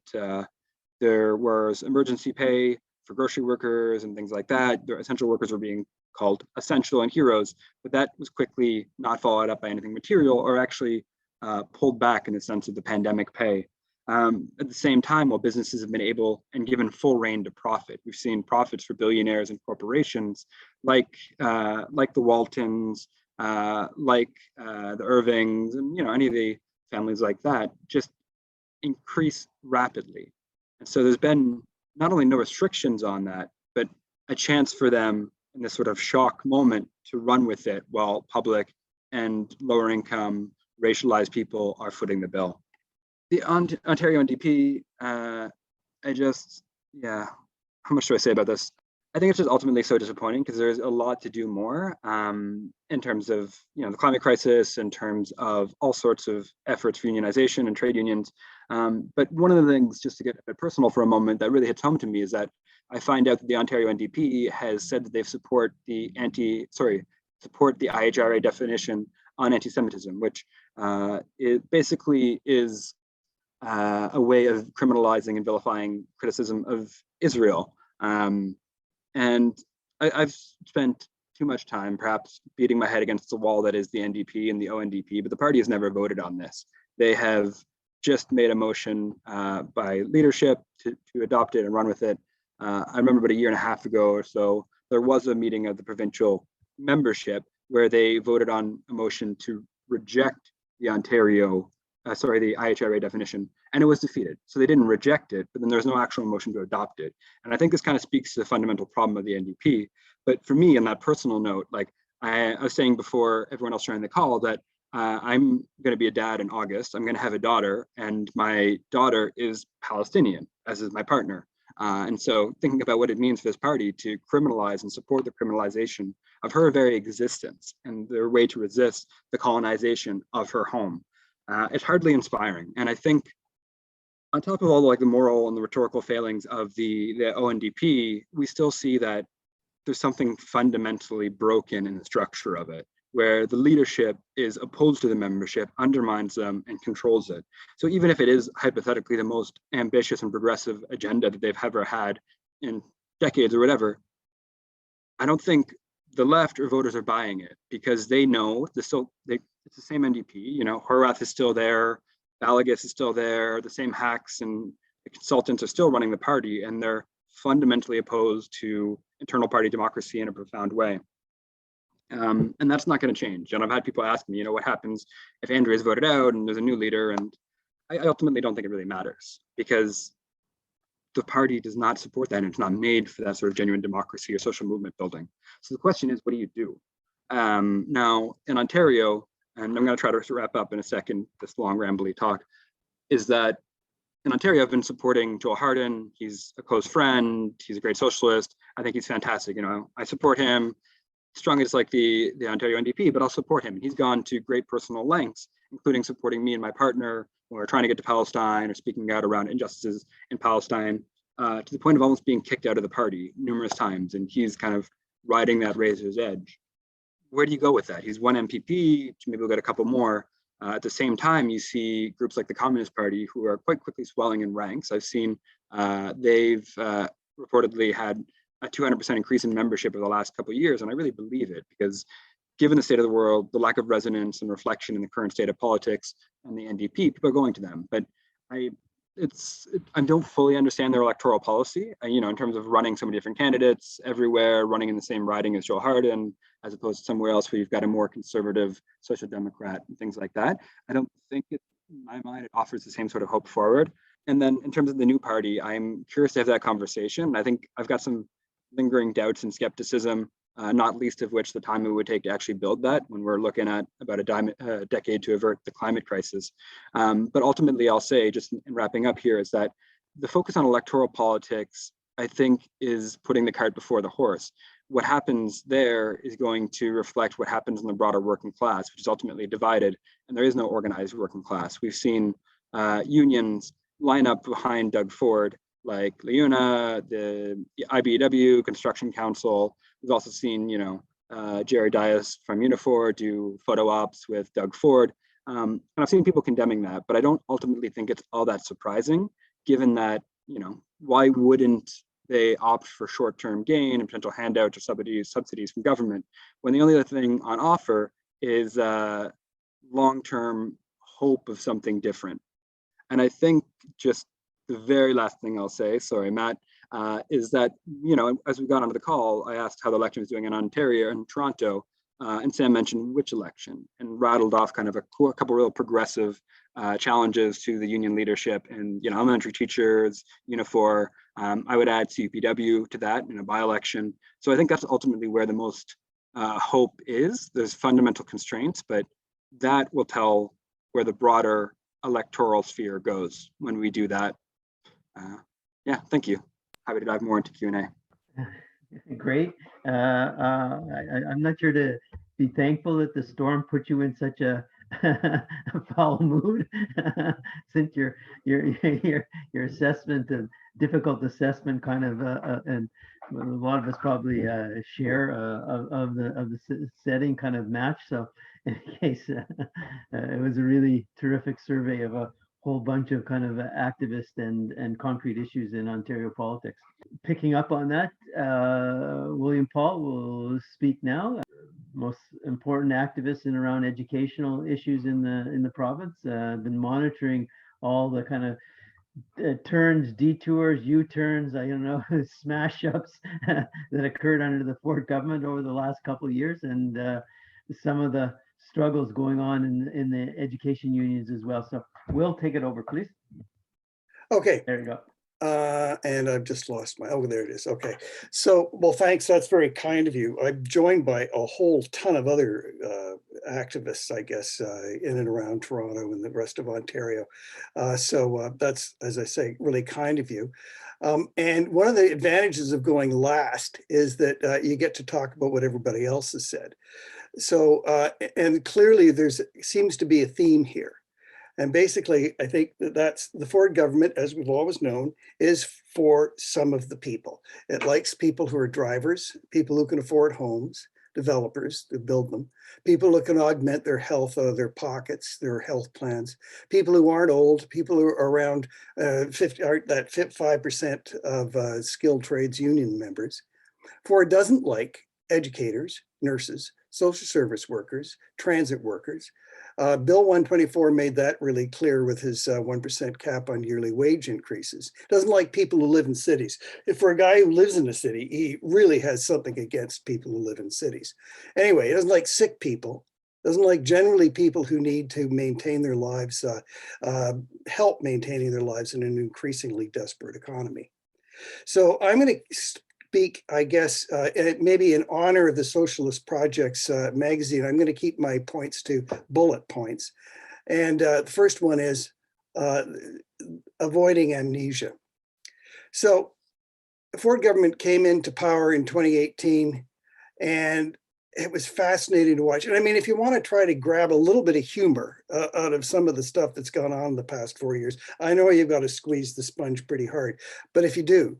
there was emergency pay for grocery workers and things like that. The essential workers were being called essential and heroes, but that was quickly not followed up by anything material, or actually pulled back in the sense of the pandemic pay. At the same time, while businesses have been able and given full rein to profit, we've seen profits for billionaires and corporations like the Waltons, like the Irvings, and any of the families like that, just increase rapidly. And so there's been not only no restrictions on that, but a chance for them in this sort of shock moment to run with it, while public and lower income racialized people are footing the bill. The Ontario NDP, how much do I say about this? I think it's just ultimately so disappointing, because there's a lot to do more in terms of the climate crisis, in terms of all sorts of efforts for unionization and trade unions. But one of the things, just to get a bit personal for a moment, that really hits home to me is that I find out that the Ontario NDP has said that they support the IHRA definition on anti-Semitism, which it basically is a way of criminalizing and vilifying criticism of Israel. And I've spent too much time perhaps beating my head against the wall that is the NDP and the ONDP, but the party has never voted on this. They have just made a motion by leadership to adopt it and run with it. I remember about a year and a half ago or so, there was a meeting of the provincial membership where they voted on a motion to reject the the IHRA definition, and it was defeated. So they didn't reject it, but then there's no actual motion to adopt it. And I think this kind of speaks to the fundamental problem of the NDP. But for me, on that personal note, I was saying before everyone else joined the call, that I'm going to be a dad in August. I'm going to have a daughter, and my daughter is Palestinian, as is my partner. And so thinking about what it means for this party to criminalize and support the criminalization of her very existence and their way to resist the colonization of her home, it's hardly inspiring. And I think on top of all the moral and the rhetorical failings of the ONDP, we still see that there's something fundamentally broken in the structure of it, where the leadership is opposed to the membership, undermines them, and controls it. So even if it is hypothetically the most ambitious and progressive agenda that they've ever had in decades or whatever, I don't think the left or voters are buying it, because they know it's the same NDP. Horwath is still there, Balagas is still there, the same hacks and the consultants are still running the party, and they're fundamentally opposed to internal party democracy in a profound way. And that's not going to change. And I've had people ask me, what happens if Andrea is voted out and there's a new leader? And I ultimately don't think it really matters, because the party does not support that, and it's not made for that sort of genuine democracy or social movement building. So the question is, what do you do? Now, in Ontario, and I'm going to try to wrap up in a second, this long rambly talk, is that in Ontario, I've been supporting Joel Harden. He's a close friend. He's a great socialist. I think he's fantastic. I support him. Strongly dislike the Ontario NDP, but I'll support him. And he's gone to great personal lengths, including supporting me and my partner or trying to get to Palestine or speaking out around injustices in Palestine, to the point of almost being kicked out of the party numerous times. And he's kind of riding that razor's edge. Where do you go with that? He's one MPP, maybe we'll get a couple more. At the same time, you see groups like the Communist Party who are quite quickly swelling in ranks. I've seen they've reportedly had a 200% increase in membership over the last couple of years, and I really believe it, because given the state of the world, the lack of resonance and reflection in the current state of politics and the NDP, people are going to them. But I don't fully understand their electoral policy, in terms of running so many different candidates everywhere, running in the same riding as Joe Harden, as opposed to somewhere else where you've got a more conservative social democrat and things like that. I don't think in my mind, it offers the same sort of hope forward. And then in terms of the new party, I'm curious to have that conversation. I think I've got some lingering doubts and skepticism, not least of which the time it would take to actually build that when we're looking at about a decade to avert the climate crisis. But ultimately, I'll say, just in wrapping up here, is that the focus on electoral politics, I think, is putting the cart before the horse. What happens there is going to reflect what happens in the broader working class, which is ultimately divided, and there is no organized working class. We've seen unions line up behind Doug Ford, like LiUNA, the IBEW, Construction Council. We've also seen, Jerry Dias from Unifor do photo ops with Doug Ford. And I've seen people condemning that, but I don't ultimately think it's all that surprising, given that, why wouldn't they opt for short-term gain and potential handouts or subsidies from government, when the only other thing on offer is long-term hope of something different? And I think just the very last thing I'll say, sorry, Matt, is that, as we got onto the call, I asked how the election was doing in Ontario and Toronto, and Sam mentioned which election, and rattled off kind of a couple real progressive challenges to the union leadership and, elementary teachers, Unifor. I would add CUPW to that in a by-election. So I think that's ultimately where the most hope is. There's fundamental constraints, but that will tell where the broader electoral sphere goes when we do that. Yeah, thank you. Happy to dive more into Q&A. Great. I'm not sure to be thankful that the storm put you in such a foul mood, since your assessment of difficult assessment kind of and a lot of us probably share of the setting kind of match. So in case it was a really terrific survey of a whole bunch of kind of activist and concrete issues in Ontario politics. Picking up on that, William Paul will speak now. Most important activist in around educational issues in the province. Been monitoring all the kind of turns, detours, U-turns, I don't know, smash ups that occurred under the Ford government over the last couple of years, and some of the struggles going on in the education unions as well. So Will, take it over, please. Okay. There you go. And I've just lost my, oh, there it is. Okay. So, well, thanks. That's very kind of you. I'm joined by a whole ton of other activists, I guess, in and around Toronto and the rest of Ontario. So that's, as I say, really kind of you. And one of the advantages of going last is that you get to talk about what everybody else has said. So, and clearly there's seems to be a theme here. And basically, I think that's the Ford government, as we've always known, is for some of the people. It likes people who are drivers, people who can afford homes, developers who build them, people who can augment their health out of their pockets, their health plans, people who aren't old, people who are around 5% of skilled trades union members. Ford doesn't like educators, nurses, social service workers, transit workers. Bill 124 made that really clear with his 1% cap on yearly wage increases. Doesn't like people who live in cities. If for a guy who lives in a city, he really has something against people who live in cities. Anyway, he doesn't like sick people. Doesn't like generally people who need to maintain their lives, help maintaining their lives in an increasingly desperate economy. So I'm going to speak, I guess, maybe in honor of the Socialist Project's magazine. I'm going to keep my points to bullet points. And the first one is avoiding amnesia. So the Ford government came into power in 2018 and it was fascinating to watch. And I mean, if you want to try to grab a little bit of humor out of some of the stuff that's gone on in the past 4 years, I know you've got to squeeze the sponge pretty hard, but if you do,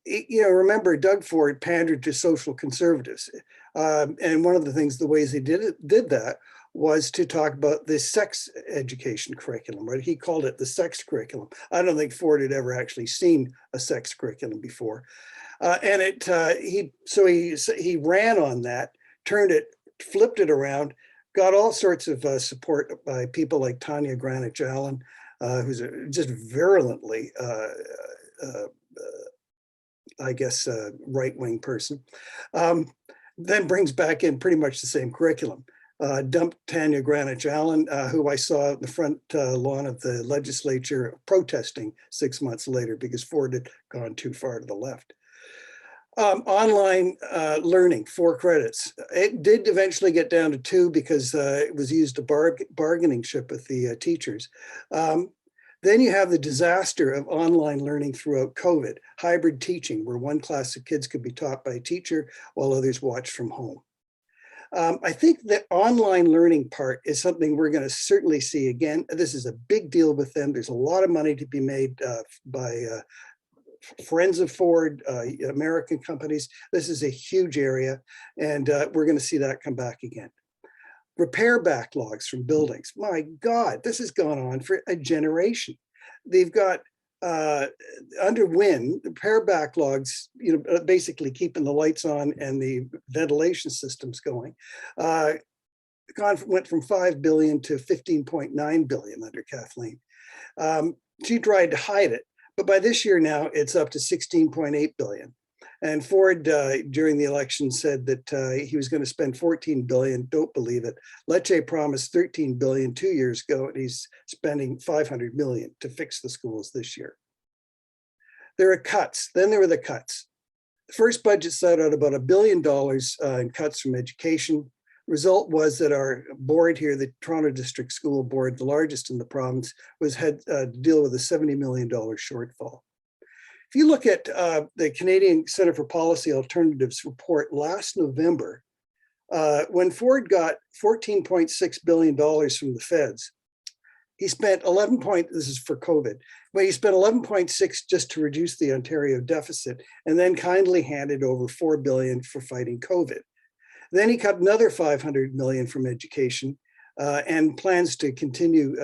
remember Doug Ford pandered to social conservatives. And one of the things, the ways he did that was to talk about the sex education curriculum, right? He called it the sex curriculum. I don't think Ford had ever actually seen a sex curriculum before. And he ran on that, flipped it around, got all sorts of support by people like Tanya Granich-Allen, who's just virulently, right-wing person. Then brings back in pretty much the same curriculum. Dumped Tanya Granich-Allen, who I saw at the front lawn of the legislature protesting 6 months later because Ford had gone too far to the left. Online learning, 4 credits. It did eventually get down to 2 because it was used a bargaining chip with the teachers. Then you have the disaster of online learning throughout COVID, hybrid teaching, where one class of kids could be taught by a teacher while others watched from home. I think the online learning part is something we're going to certainly see again. This is a big deal with them. There's a lot of money to be made by friends of Ford, American companies. This is a huge area, and we're going to see that come back again. Repair backlogs from buildings. My God, this has gone on for a generation. They've got under WIN, repair backlogs, basically keeping the lights on and the ventilation systems going. Went from 5 billion to 15.9 billion under Kathleen. She tried to hide it, but by this year now it's up to 16.8 billion. And Ford, during the election, said that he was going to spend 14 billion. Don't believe it. Lecce promised 13 billion 2 years ago, and he's spending 500 million to fix the schools this year. There are cuts. Then there were the cuts. The first budget set out about $1 billion in cuts from education. Result was that our board here, the Toronto District School Board, the largest in the province, had to deal with a $70 million shortfall. If you look at the Canadian Centre for Policy Alternatives report last November, when Ford got $14.6 billion from the feds, he spent this is for COVID, but he spent 11.6 just to reduce the Ontario deficit, and then kindly handed over 4 billion for fighting COVID. Then he cut another 500 million from education, and plans to continue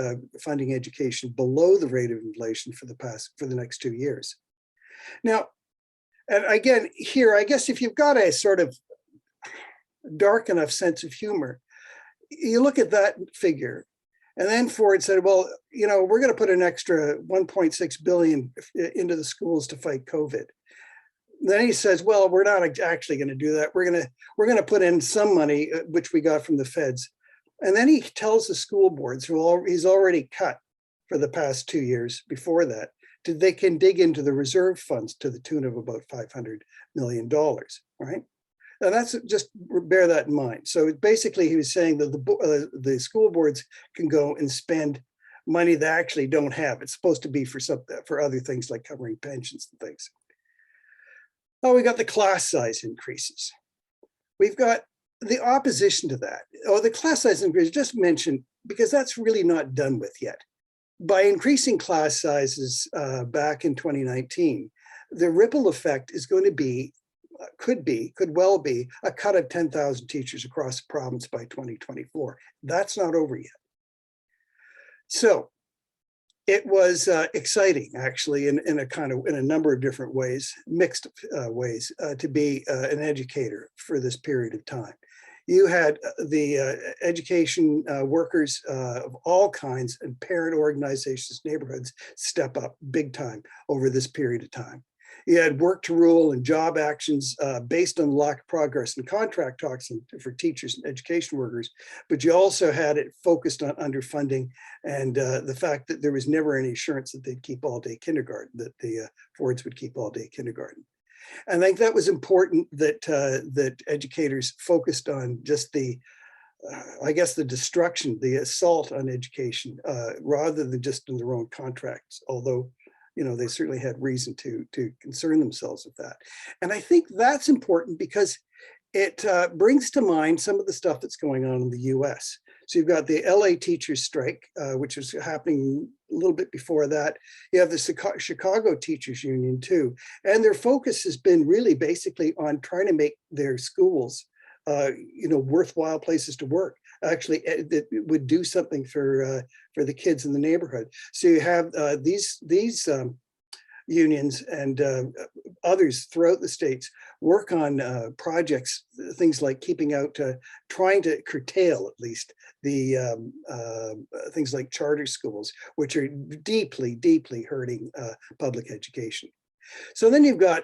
funding education below the rate of inflation for the next 2 years. Now, and again, here, I guess if you've got a sort of dark enough sense of humor, you look at that figure, and then Ford said, well, we're going to put an extra 1.6 billion into the schools to fight COVID. Then he says, well, we're not actually going to do that. We're going to put in some money, which we got from the feds. And then he tells the school boards, he's already cut for the past 2 years before that, they can dig into the reserve funds to the tune of about $500 million, right? And that's just, bear that in mind. So basically he was saying that the school boards can go and spend money they actually don't have. It's supposed to be for other things like covering pensions and things. Oh, we got the class size increases. We've got the opposition to that. Oh, the class size increase, just mentioned, because that's really not done with yet. By increasing class sizes back in 2019, the ripple effect is going to be, could well be a cut of 10,000 teachers across the province by 2024. That's not over yet. So it was exciting, actually, in a number of different ways, mixed ways, to be an educator for this period of time. You had the education workers of all kinds and parent organizations, neighborhoods step up big time over this period of time. You had work to rule and job actions based on lack of progress and contract talks for teachers and education workers, but you also had it focused on underfunding and the fact that there was never any assurance that they'd keep all-day kindergarten, that the Fords would keep all-day kindergarten. And I think that was important that that educators focused on just the, I guess, the destruction, the assault on education, rather than just in their own contracts, although, they certainly had reason to concern themselves with that. And I think that's important because it brings to mind some of the stuff that's going on in the US. So you've got the LA teachers strike, which was happening a little bit before that. You have the Chicago Teachers Union too. And their focus has been really basically on trying to make their schools worthwhile places to work. Actually, that would do something for the kids in the neighborhood. So you have these unions and others throughout the states work on projects, things like keeping out, trying to curtail at least the things like charter schools, which are deeply, deeply hurting public education. So then you've got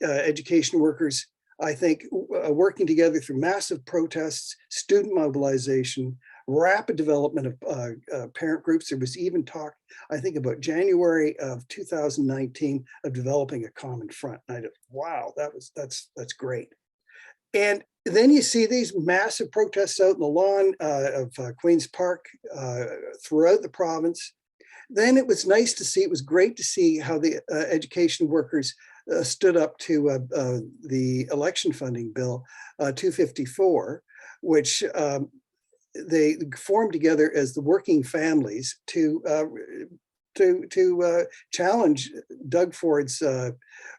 education workers, I think, working together through massive protests, student mobilization, rapid development of parent groups. There was even talk, I think, about January of 2019 of developing a common front. And I thought, wow, that's great. And then you see these massive protests out in the lawn of Queen's Park throughout the province. Then it was nice to see, it was great to see how the education workers stood up to the election funding bill 254, which they formed together as the working families to challenge Doug Ford's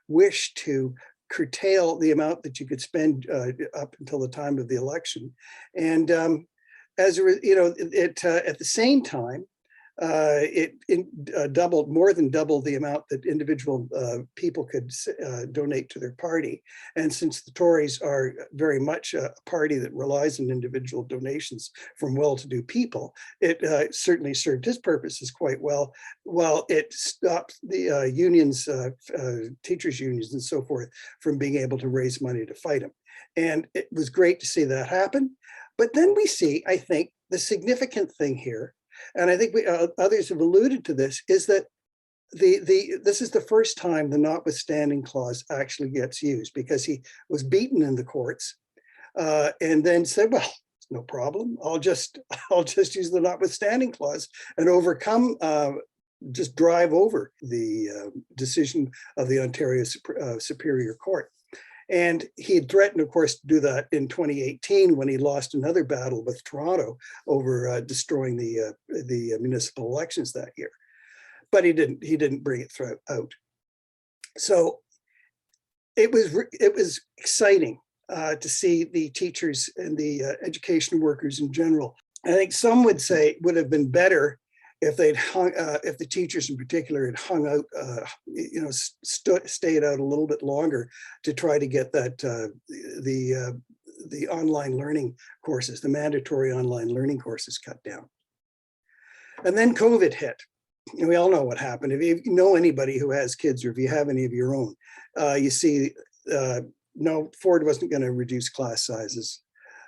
wish to curtail the amount that you could spend up until the time of the election. And as a, at the same time, it more than doubled the amount that individual people could donate to their party. And since the Tories are very much a party that relies on individual donations from well-to-do people, it certainly served its purposes quite well, while it stopped the unions, teachers unions and so forth, from being able to raise money to fight them. And it was great to see that happen. But then we see, I think, the significant thing here, and I think others have alluded to this, is that this is the first time the Notwithstanding Clause actually gets used, because he was beaten in the courts and then said, well, no problem, I'll just use the Notwithstanding Clause and overcome, just drive over the decision of the Ontario Superior Court. And he had threatened, of course, to do that in 2018 when he lost another battle with Toronto over destroying the municipal elections that year. But he didn't bring it out. So it was exciting to see the teachers and the education workers in general. I think some would say it would have been better if they'd hung, if the teachers in particular had hung out, stayed out a little bit longer to try to get that the online learning courses, the mandatory online learning courses cut down. And then COVID hit. And we all know what happened. If you know anybody who has kids, or if you have any of your own, you see, no, Ford wasn't going to reduce class sizes.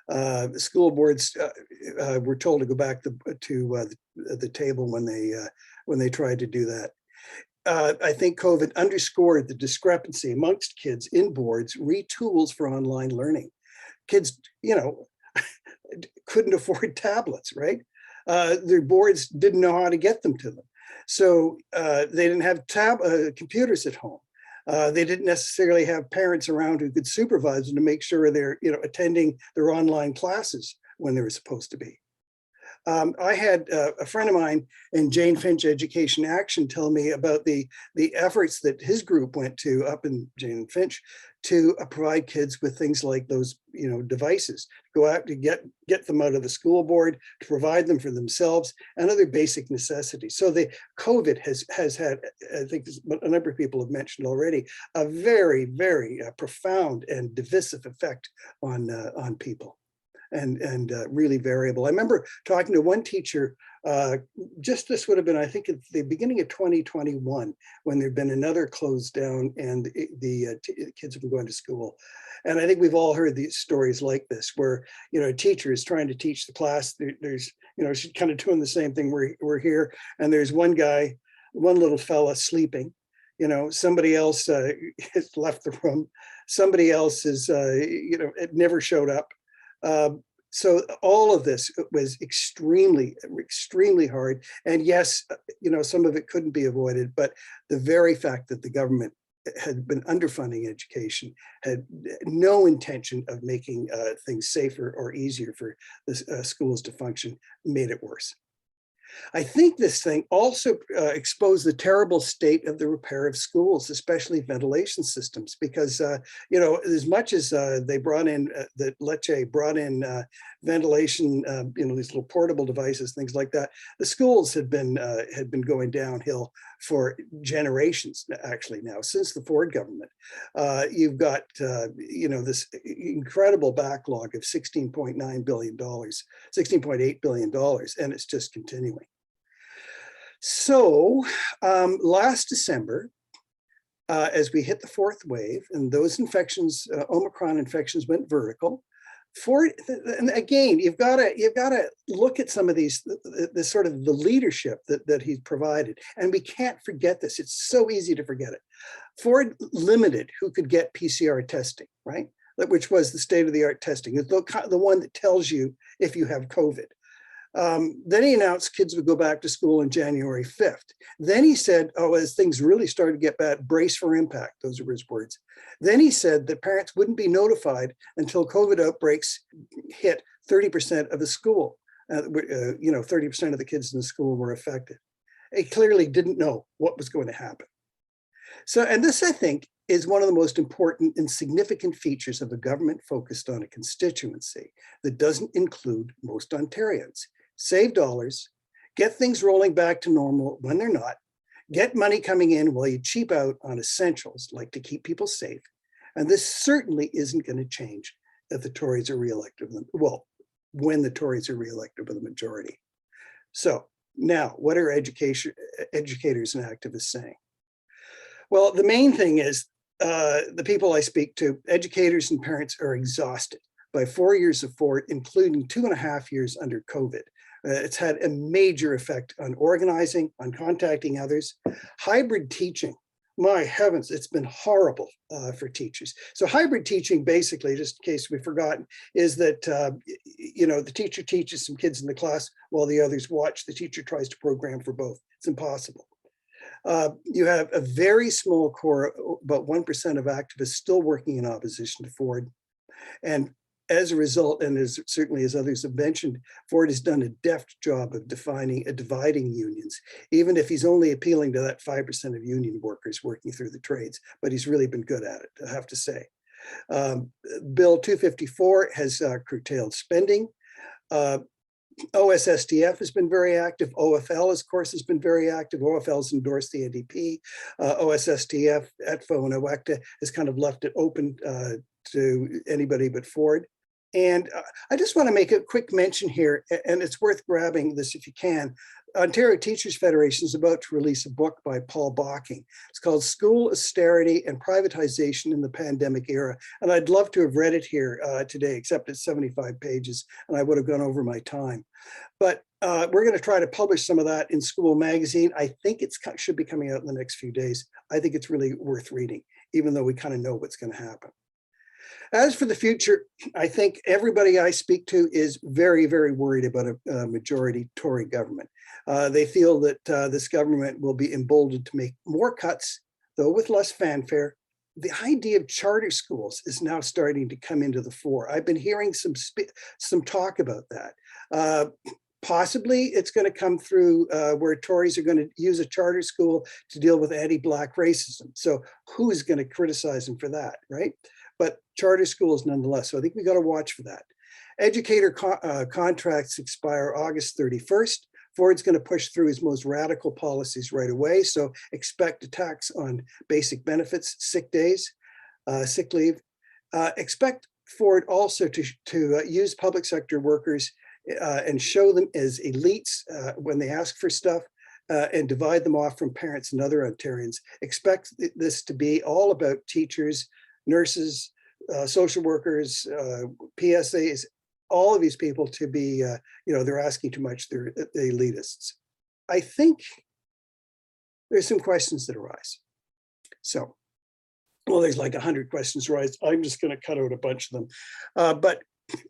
The school boards were told to go back to the table when they tried to do that. I think COVID underscored the discrepancy amongst kids in boards, retools for online learning. Kids, couldn't afford tablets, right? Their boards didn't know how to get them to them. So they didn't have computers at home. They didn't necessarily have parents around who could supervise them to make sure they're attending their online classes when they were supposed to be. I had a friend of mine in Jane Finch Education Action tell me about the efforts that his group went to up in Jane Finch to provide kids with things like those devices, go out to get them out of the school board, to provide them for themselves and other basic necessities. So the COVID has had, I think a number of people have mentioned already, a very, very profound and divisive effect on people. And really variable. I remember talking to one teacher, this would have been, I think, at the beginning of 2021, when there'd been another close down and the kids have been going to school. And I think we've all heard these stories like this, where, a teacher is trying to teach the class. There's, she's kind of doing the same thing we're here. And there's one little fella sleeping, somebody else has left the room. Somebody else is, it never showed up. So all of this was extremely, extremely hard. And yes, some of it couldn't be avoided, but the very fact that the government had been underfunding education, had no intention of making things safer or easier for the schools to function, made it worse. I think this thing also exposed the terrible state of the repair of schools, especially ventilation systems, because, you know, as much as they brought in, that Lecce brought in ventilation, you know, these little portable devices, things like that, the schools had been going downhill for generations, actually now, since the Ford government. You've got, you know, this incredible backlog of $16.9 billion, $16.8 billion, and it's just continuing. So last December, as we hit the fourth wave and those infections, Omicron infections went vertical, and again, you've got to look at some of these, this sort of the leadership that he's provided. And we can't forget this. It's so easy to forget it. Ford limited who could get PCR testing, right? Which was the state-of-the-art testing. It's the one that tells you if you have COVID. Then he announced kids would go back to school on January 5th. Then he said, oh, as things really started to get bad, brace for impact. Those are his words. Then he said that parents wouldn't be notified until COVID outbreaks hit 30% of the school. You know, 30% of the kids in the school were affected. He clearly didn't know what was going to happen. So, and this, I think, is one of the most important and significant features of a government focused on a constituency that doesn't include most Ontarians. Save dollars, get things rolling back to normal when they're not, get money coming in while you cheap out on essentials like to keep people safe. And this certainly isn't going to change if the Tories are reelected. Well, when the Tories are reelected with a majority. So now, what are educators and activists saying? Well, the main thing is the people I speak to, educators and parents, are exhausted by 4 years of Ford, including 2.5 years under COVID. It's had a major effect on organizing, on contacting others. Hybrid teaching, my heavens, it's been horrible for teachers. So hybrid teaching, basically, just in case we've forgotten, is that, you know, the teacher teaches some kids in the class while the others watch. The teacher tries to program for both. It's impossible. You have a very small core, about 1% of activists still working in opposition to Ford. And as a result, and as certainly as others have mentioned, Ford has done a deft job of dividing unions, even if he's only appealing to that 5% of union workers working through the trades, but he's really been good at it, I have to say. Bill 254 has curtailed spending. OSSTF has been very active. OFL, of course, has been very active. OFL's endorsed the NDP. OSSTF, ETFO, and OECTA has kind of left it open to anybody but Ford. And I just want to make a quick mention here, and it's worth grabbing this if you can. Ontario Teachers Federation is about to release a book by Paul Bocking. It's called School Austerity and Privatization in the Pandemic Era. And I'd love to have read it here today, except it's 75 pages, and I would have gone over my time. But we're going to try to publish some of that in School Magazine. I think it should be coming out in the next few days. I think it's really worth reading, even though we kind of know what's going to happen. As for the future, I think everybody I speak to is very, very worried about a majority Tory government. They feel that this government will be emboldened to make more cuts, though with less fanfare. The idea of charter schools is now starting to come into the fore. I've been hearing some talk about that. Possibly it's going to come through where Tories are going to use a charter school to deal with anti-Black racism. So who's going to criticize them for that, right? But charter schools nonetheless. So I think we got to watch for that. Educator contracts expire August 31st. Ford's going to push through his most radical policies right away. So expect a tax on basic benefits, sick days, sick leave. Expect Ford also to use public sector workers and show them as elites when they ask for stuff and divide them off from parents and other Ontarians. Expect this to be all about teachers, nurses, social workers, PSAs, all of these people to be, you know, they're asking too much, they're elitists. I think there's some questions that arise. So, well, there's like 100 questions arise. I'm just going to cut out a bunch of them. But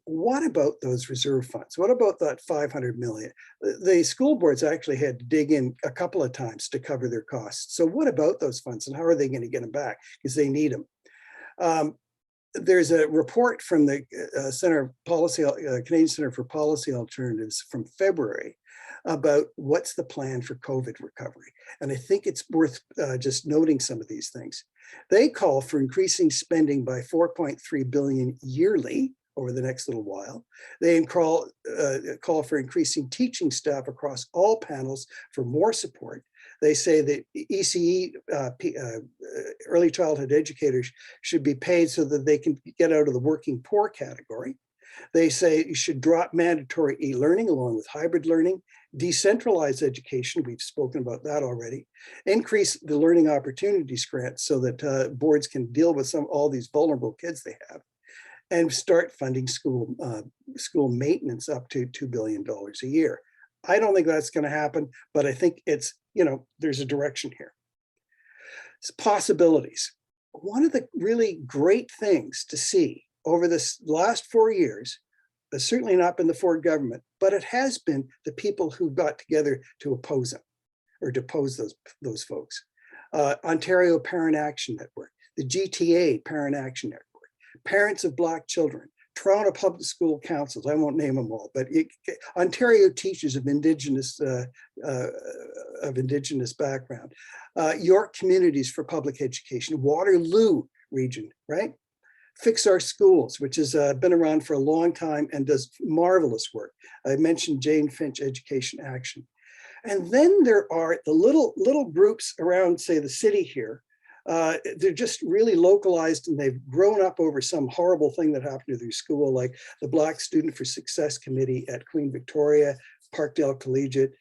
what about those reserve funds? What about that 500 million? The school boards actually had to dig in a couple of times to cover their costs. So what about those funds, and how are they going to get them back? Because they need them. There's a report from the Canadian Centre for Policy Alternatives from February about what's the plan for COVID recovery. And I think it's worth just noting some of these things. They call for increasing spending by 4.3 billion yearly over the next little while. They call for increasing teaching staff across all panels for more support. They say that ECE, early childhood educators, should be paid so that they can get out of the working poor category. They say you should drop mandatory e-learning along with hybrid learning, decentralize education, we've spoken about that already, increase the learning opportunities grant so that boards can deal with all these vulnerable kids they have, and start funding school maintenance up to $2 billion a year. I don't think that's going to happen, but I think it's, there's a direction here. It's possibilities. One of the really great things to see over this last 4 years, has certainly not been the Ford government, but it has been the people who got together to oppose them or depose those folks. Ontario Parent Action Network, the GTA Parent Action Network, Parents of Black Children, Toronto Public School Councils, I won't name them all, but Ontario Teachers of Indigenous background, York Communities for Public Education, Waterloo region, right? Fix Our Schools, which has been around for a long time and does marvelous work. I mentioned Jane Finch Education Action. And then there are the little groups around, say, the city here. They're just really localized, and they've grown up over some horrible thing that happened to their school, like the Black Student for Success Committee at Queen Victoria, Parkdale Collegiate,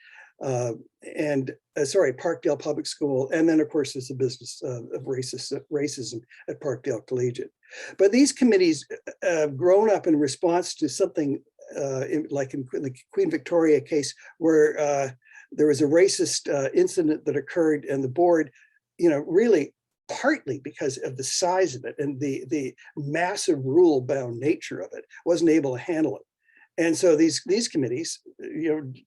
Parkdale Public School, and then of course there's the business of racism at Parkdale Collegiate. But these committees have grown up in response to something like in the Queen Victoria case, where there was a racist incident that occurred, and the board, really partly because of the size of it and the massive rule-bound nature of it, wasn't able to handle it. And so these committees,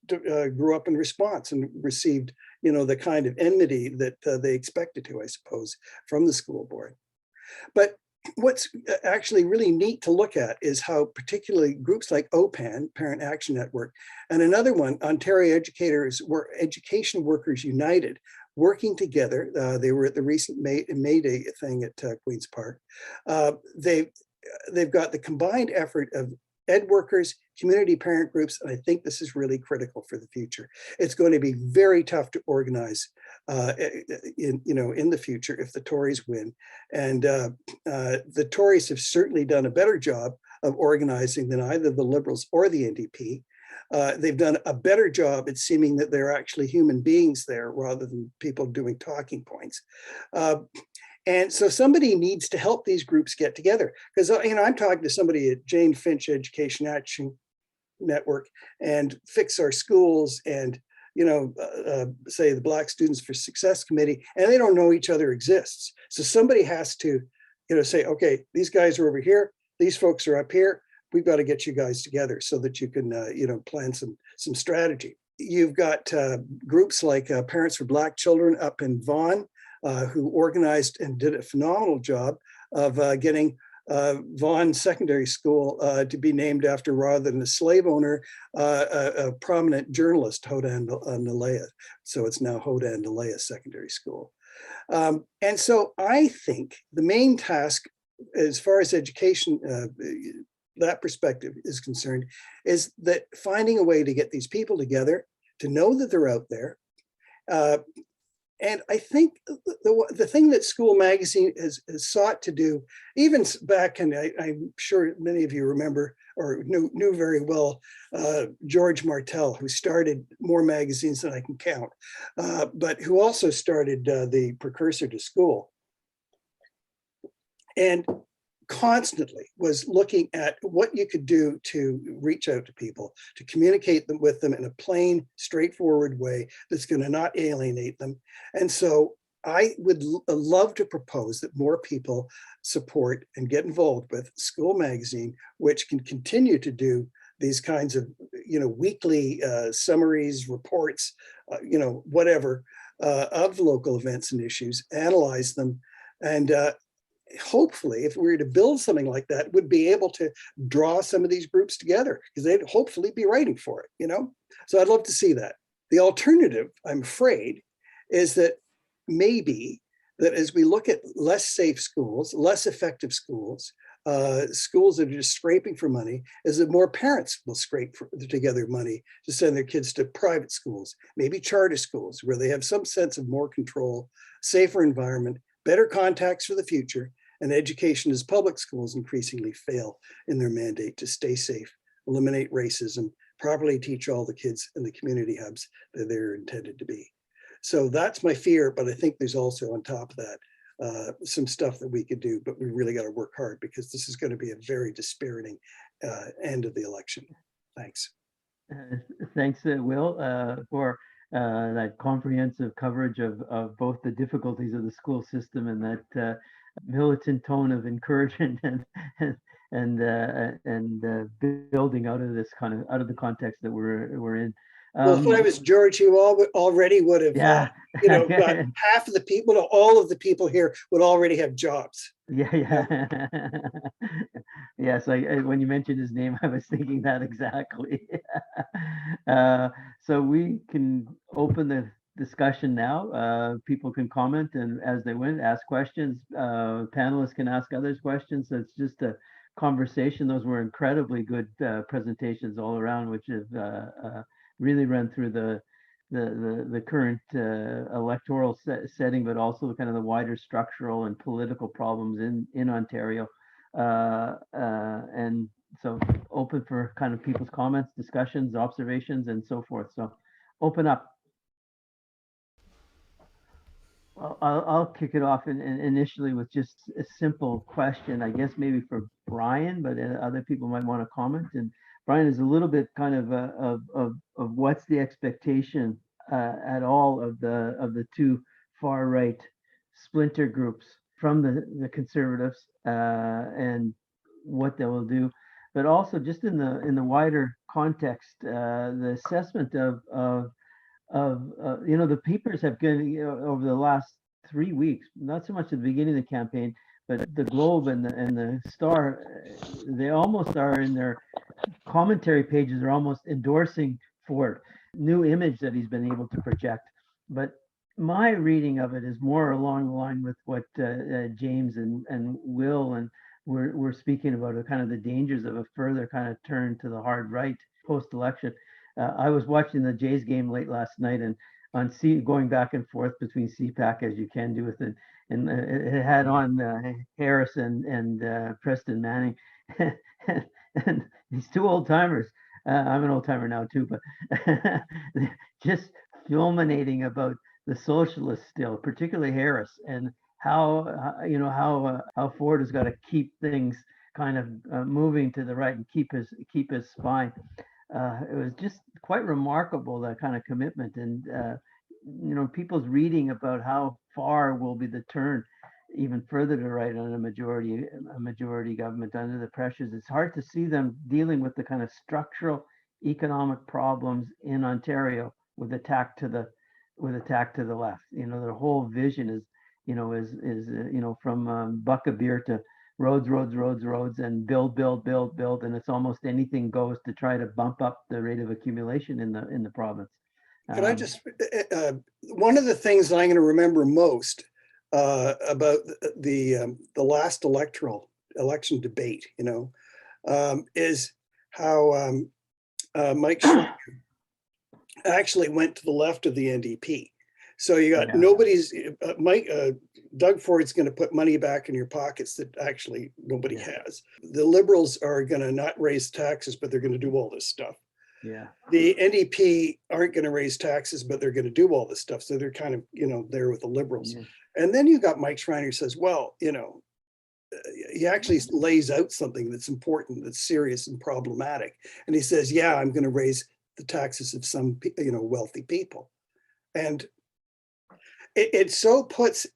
grew up in response and received, the kind of enmity that they expected to, I suppose, from the school board. But what's actually really neat to look at is how particularly groups like OPAN, Parent Action Network, and another one, Ontario Education Workers United, working together. They were at the recent May Day thing at Queen's Park. They've got the combined effort of ed workers, community parent groups, and I think this is really critical for the future. It's going to be very tough to organize in the future if the Tories win. And the Tories have certainly done a better job of organizing than either the Liberals or the NDP. They've done a better job at seeming that they're actually human beings there rather than people doing talking points. And so somebody needs to help these groups get together, because I'm talking to somebody at Jane Finch Education Action Network and Fix Our Schools and say the Black Students for Success Committee, and they don't know each other exists. So somebody has to say, okay, these guys are over here, these folks are up here, we've got to get you guys together so that you can plan some strategy. You've got groups like Parents for Black Children up in Vaughan, who organized and did a phenomenal job of getting Vaughan Secondary School to be named after, rather than a slave owner, a prominent journalist, Hodan Nalea. So it's now Hodan Nalea Secondary School. And so I think the main task, as far as education, that perspective is concerned, is that finding a way to get these people together, to know that they're out there. And I think the thing that School Magazine has sought to do, even back, and I'm sure many of you remember or knew very well, George Martel, who started more magazines than I can count, but who also started the precursor to School. And constantly was looking at what you could do to reach out to people, to communicate with them in a plain, straightforward way that's going to not alienate them. And so I would love to propose that more people support and get involved with School Magazine, which can continue to do these kinds of, weekly summaries, reports, whatever, of local events and issues, analyze them, and hopefully, if we were to build something like that, would be able to draw some of these groups together, because they'd hopefully be writing for it, So I'd love to see that. The alternative, I'm afraid, is that maybe that as we look at less safe schools, less effective schools, schools that are just scraping for money, is that more parents will scrape together money to send their kids to private schools, maybe charter schools, where they have some sense of more control, safer environment, better contacts for the future, and education as public schools increasingly fail in their mandate to stay safe, eliminate racism, properly teach all the kids in the community hubs that they're intended to be. So that's my fear, but I think there's also on top of that, some stuff that we could do, but we really got to work hard, because this is going to be a very dispiriting end of the election. Thanks. Thanks, Will, for that comprehensive coverage of both the difficulties of the school system and that militant tone of encouragement and building out of this out of the context that we're in. Well, if I was George, you already would have, yeah. Got half of the people, all of the people here would already have jobs. Yeah. Yes, when you mentioned his name, I was thinking that exactly. So we can open the discussion now. People can comment, and as they win, ask questions. Panelists can ask others questions. So it's just a conversation. Those were incredibly good presentations all around, which have really run through the current electoral setting, but also kind of the wider structural and political problems in Ontario. And so open for kind of people's comments, discussions, observations, and so forth. So open up. I'll kick it off initially with just a simple question, I guess maybe for Bryan, but other people might want to comment. And Bryan is a little bit kind of what's the expectation at all of the two far right splinter groups from the Conservatives and what they will do, but also just in the wider context, the assessment of the papers have given over the last 3 weeks, not so much at the beginning of the campaign, but the Globe and the Star, they almost are in their commentary pages are almost endorsing Ford, new image that he's been able to project. But my reading of it is more along the line with what James and Will and we're speaking about, kind of the dangers of a further kind of turn to the hard right post-election. I was watching the Jays game late last night, and on going back and forth between CPAC as you can do with it, and it had on Harris and Preston Manning, and these two old timers. I'm an old timer now too, but just fulminating about the socialists still, particularly Harris, and how Ford has got to keep things kind of moving to the right and keep his spine. It was just quite remarkable, that kind of commitment, and people's reading about how far will be the turn even further to right on a majority government under the pressures. It's hard to see them dealing with the kind of structural economic problems in Ontario with attack to the left. Their whole vision is from buck a beer to roads, and build, and it's almost anything goes to try to bump up the rate of accumulation in the province. Can I just, one of the things that I'm going to remember most about the last election debate, is how Mike Schreiner actually went to the left of the NDP. So you got Doug Ford's going to put money back in your pockets that actually nobody has. The Liberals are going to not raise taxes, but they're going to do all this stuff. Yeah. The NDP aren't going to raise taxes, but they're going to do all this stuff. So they're kind of, there with the Liberals. Yeah. And then you got Mike Schreiner who says, well, he actually lays out something that's important, that's serious and problematic. And he says, yeah, I'm going to raise the taxes of some, wealthy people. And it so puts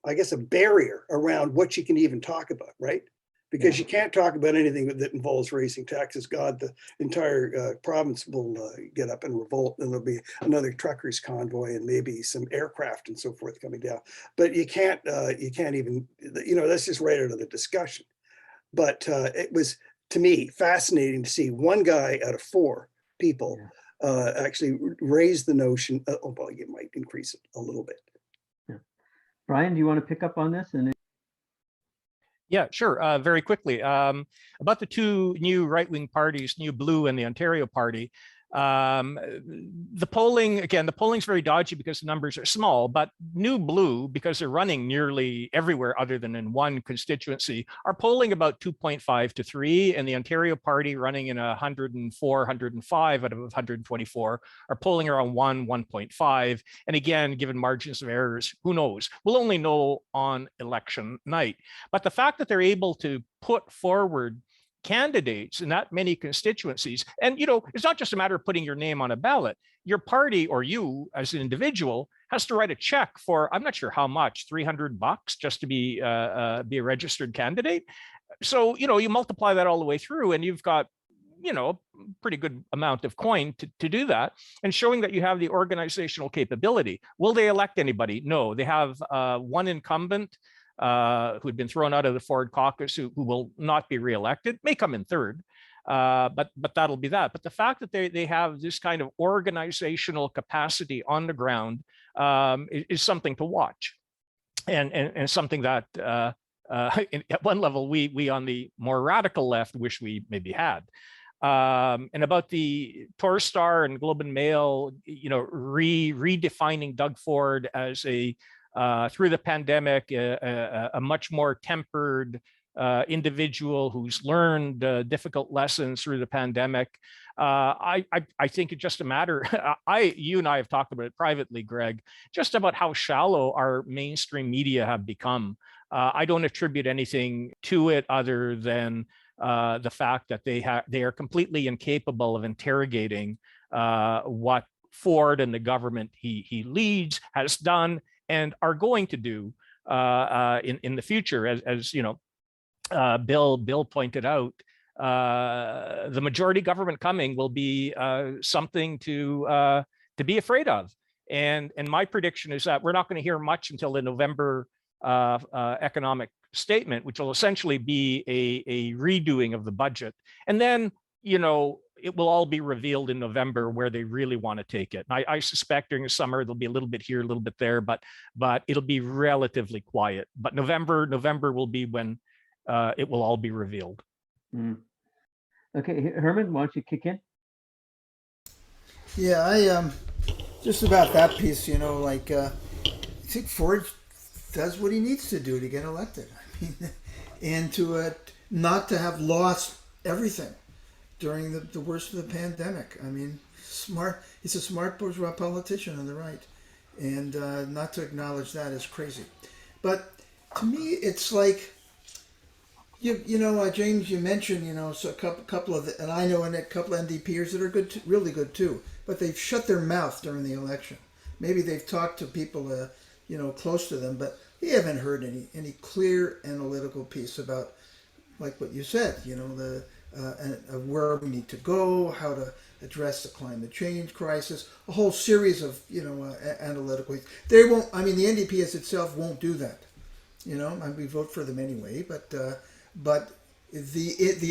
I guess, a barrier around what you can even talk about, right? Because you can't talk about anything that involves raising taxes. God, the entire province will get up and revolt, and there'll be another truckers convoy and maybe some aircraft and so forth coming down. But you can't even, that's just right out of the discussion. But it was, to me, fascinating to see one guy out of four people actually raise the notion. Well, you might increase it a little bit. Yeah. Bryan, do you want to pick up on this? And yeah, sure. Very quickly, about the two new right-wing parties, New Blue and the Ontario Party. The polling, again, the polling's very dodgy because the numbers are small, but New Blue, because they're running nearly everywhere other than in one constituency, are polling about 2.5 to 3, and the Ontario Party, running in 104, 105 out of 124, are polling around 1.5. And again, given margins of errors, who knows? We'll only know on election night. But the fact that they're able to put forward candidates in that many constituencies, and it's not just a matter of putting your name on a ballot. Your party, or you as an individual, has to write a check for, I'm not sure how much, $300 just to be a registered candidate. So you multiply that all the way through, and you've got a pretty good amount of coin to do that, and showing that you have the organizational capability. Will they elect anybody? No, they have one incumbent who had been thrown out of the Ford caucus, who will not be reelected, may come in third, but that'll be that. But the fact that they have this kind of organizational capacity on the ground is something to watch, and something that at one level we on the more radical left wish we maybe had. And about the Torstar and Globe and Mail, redefining Doug Ford as a through the pandemic, a much more tempered individual who's learned difficult lessons through the pandemic. I think it's just a matter, you and I have talked about it privately, Greg, just about how shallow our mainstream media have become. I don't attribute anything to it other than the fact that they are completely incapable of interrogating what Ford and the government he leads has done and are going to do in the future. As Bill pointed out, the majority government coming will be something to be afraid of. And my prediction is that we're not going to hear much until the November economic statement, which will essentially be a redoing of the budget. And then, it will all be revealed in November where they really want to take it. And I suspect during the summer, there'll be a little bit here, a little bit there, but it'll be relatively quiet. But November will be when it will all be revealed. Mm. Okay, Herman, why don't you kick in? Yeah, I just about that piece, I think Ford does what he needs to do to get elected. I mean, and to not to have lost everything during the worst of the pandemic. I mean, he's a smart bourgeois politician on the right, and not to acknowledge that is crazy. But to me, it's like, James, you mentioned, so a couple of, and I know a couple of NDPers that are good, really good too, but they've shut their mouth during the election. Maybe they've talked to people, close to them, but they haven't heard any clear analytical piece about, like what you said, where we need to go, how to address the climate change crisis, a whole series of, analytical. They won't, the NDP as itself won't do that. We vote for them anyway, but the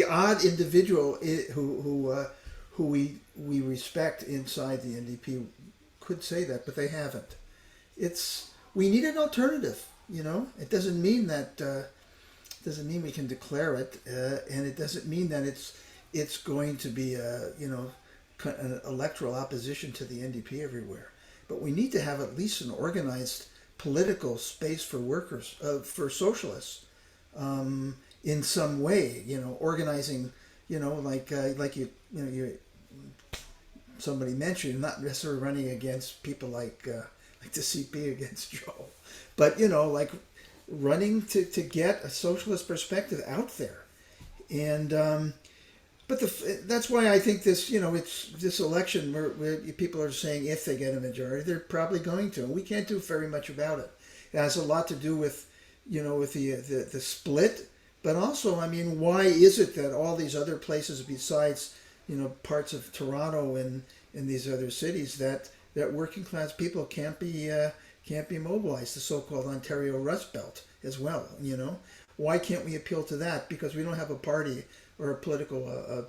odd individual who we respect inside the NDP could say that, but they haven't. We need an alternative. It doesn't mean that. Doesn't mean we can declare it, and it doesn't mean that it's going to be an electoral opposition to the NDP everywhere. But we need to have at least an organized political space for workers, for socialists, in some way. Organizing, somebody mentioned, not necessarily running against people like the CP against Joe, but running to get a socialist perspective out there. And But that's why I think this, it's this election where people are saying if they get a majority, they're probably going to. We can't do very much about it. It has a lot to do with, with the split. But also, I mean, why is it that all these other places besides, parts of Toronto and these other cities that working class people can't be mobilized? The so-called Ontario Rust Belt as well. Why can't we appeal to that? Because we don't have a party or a political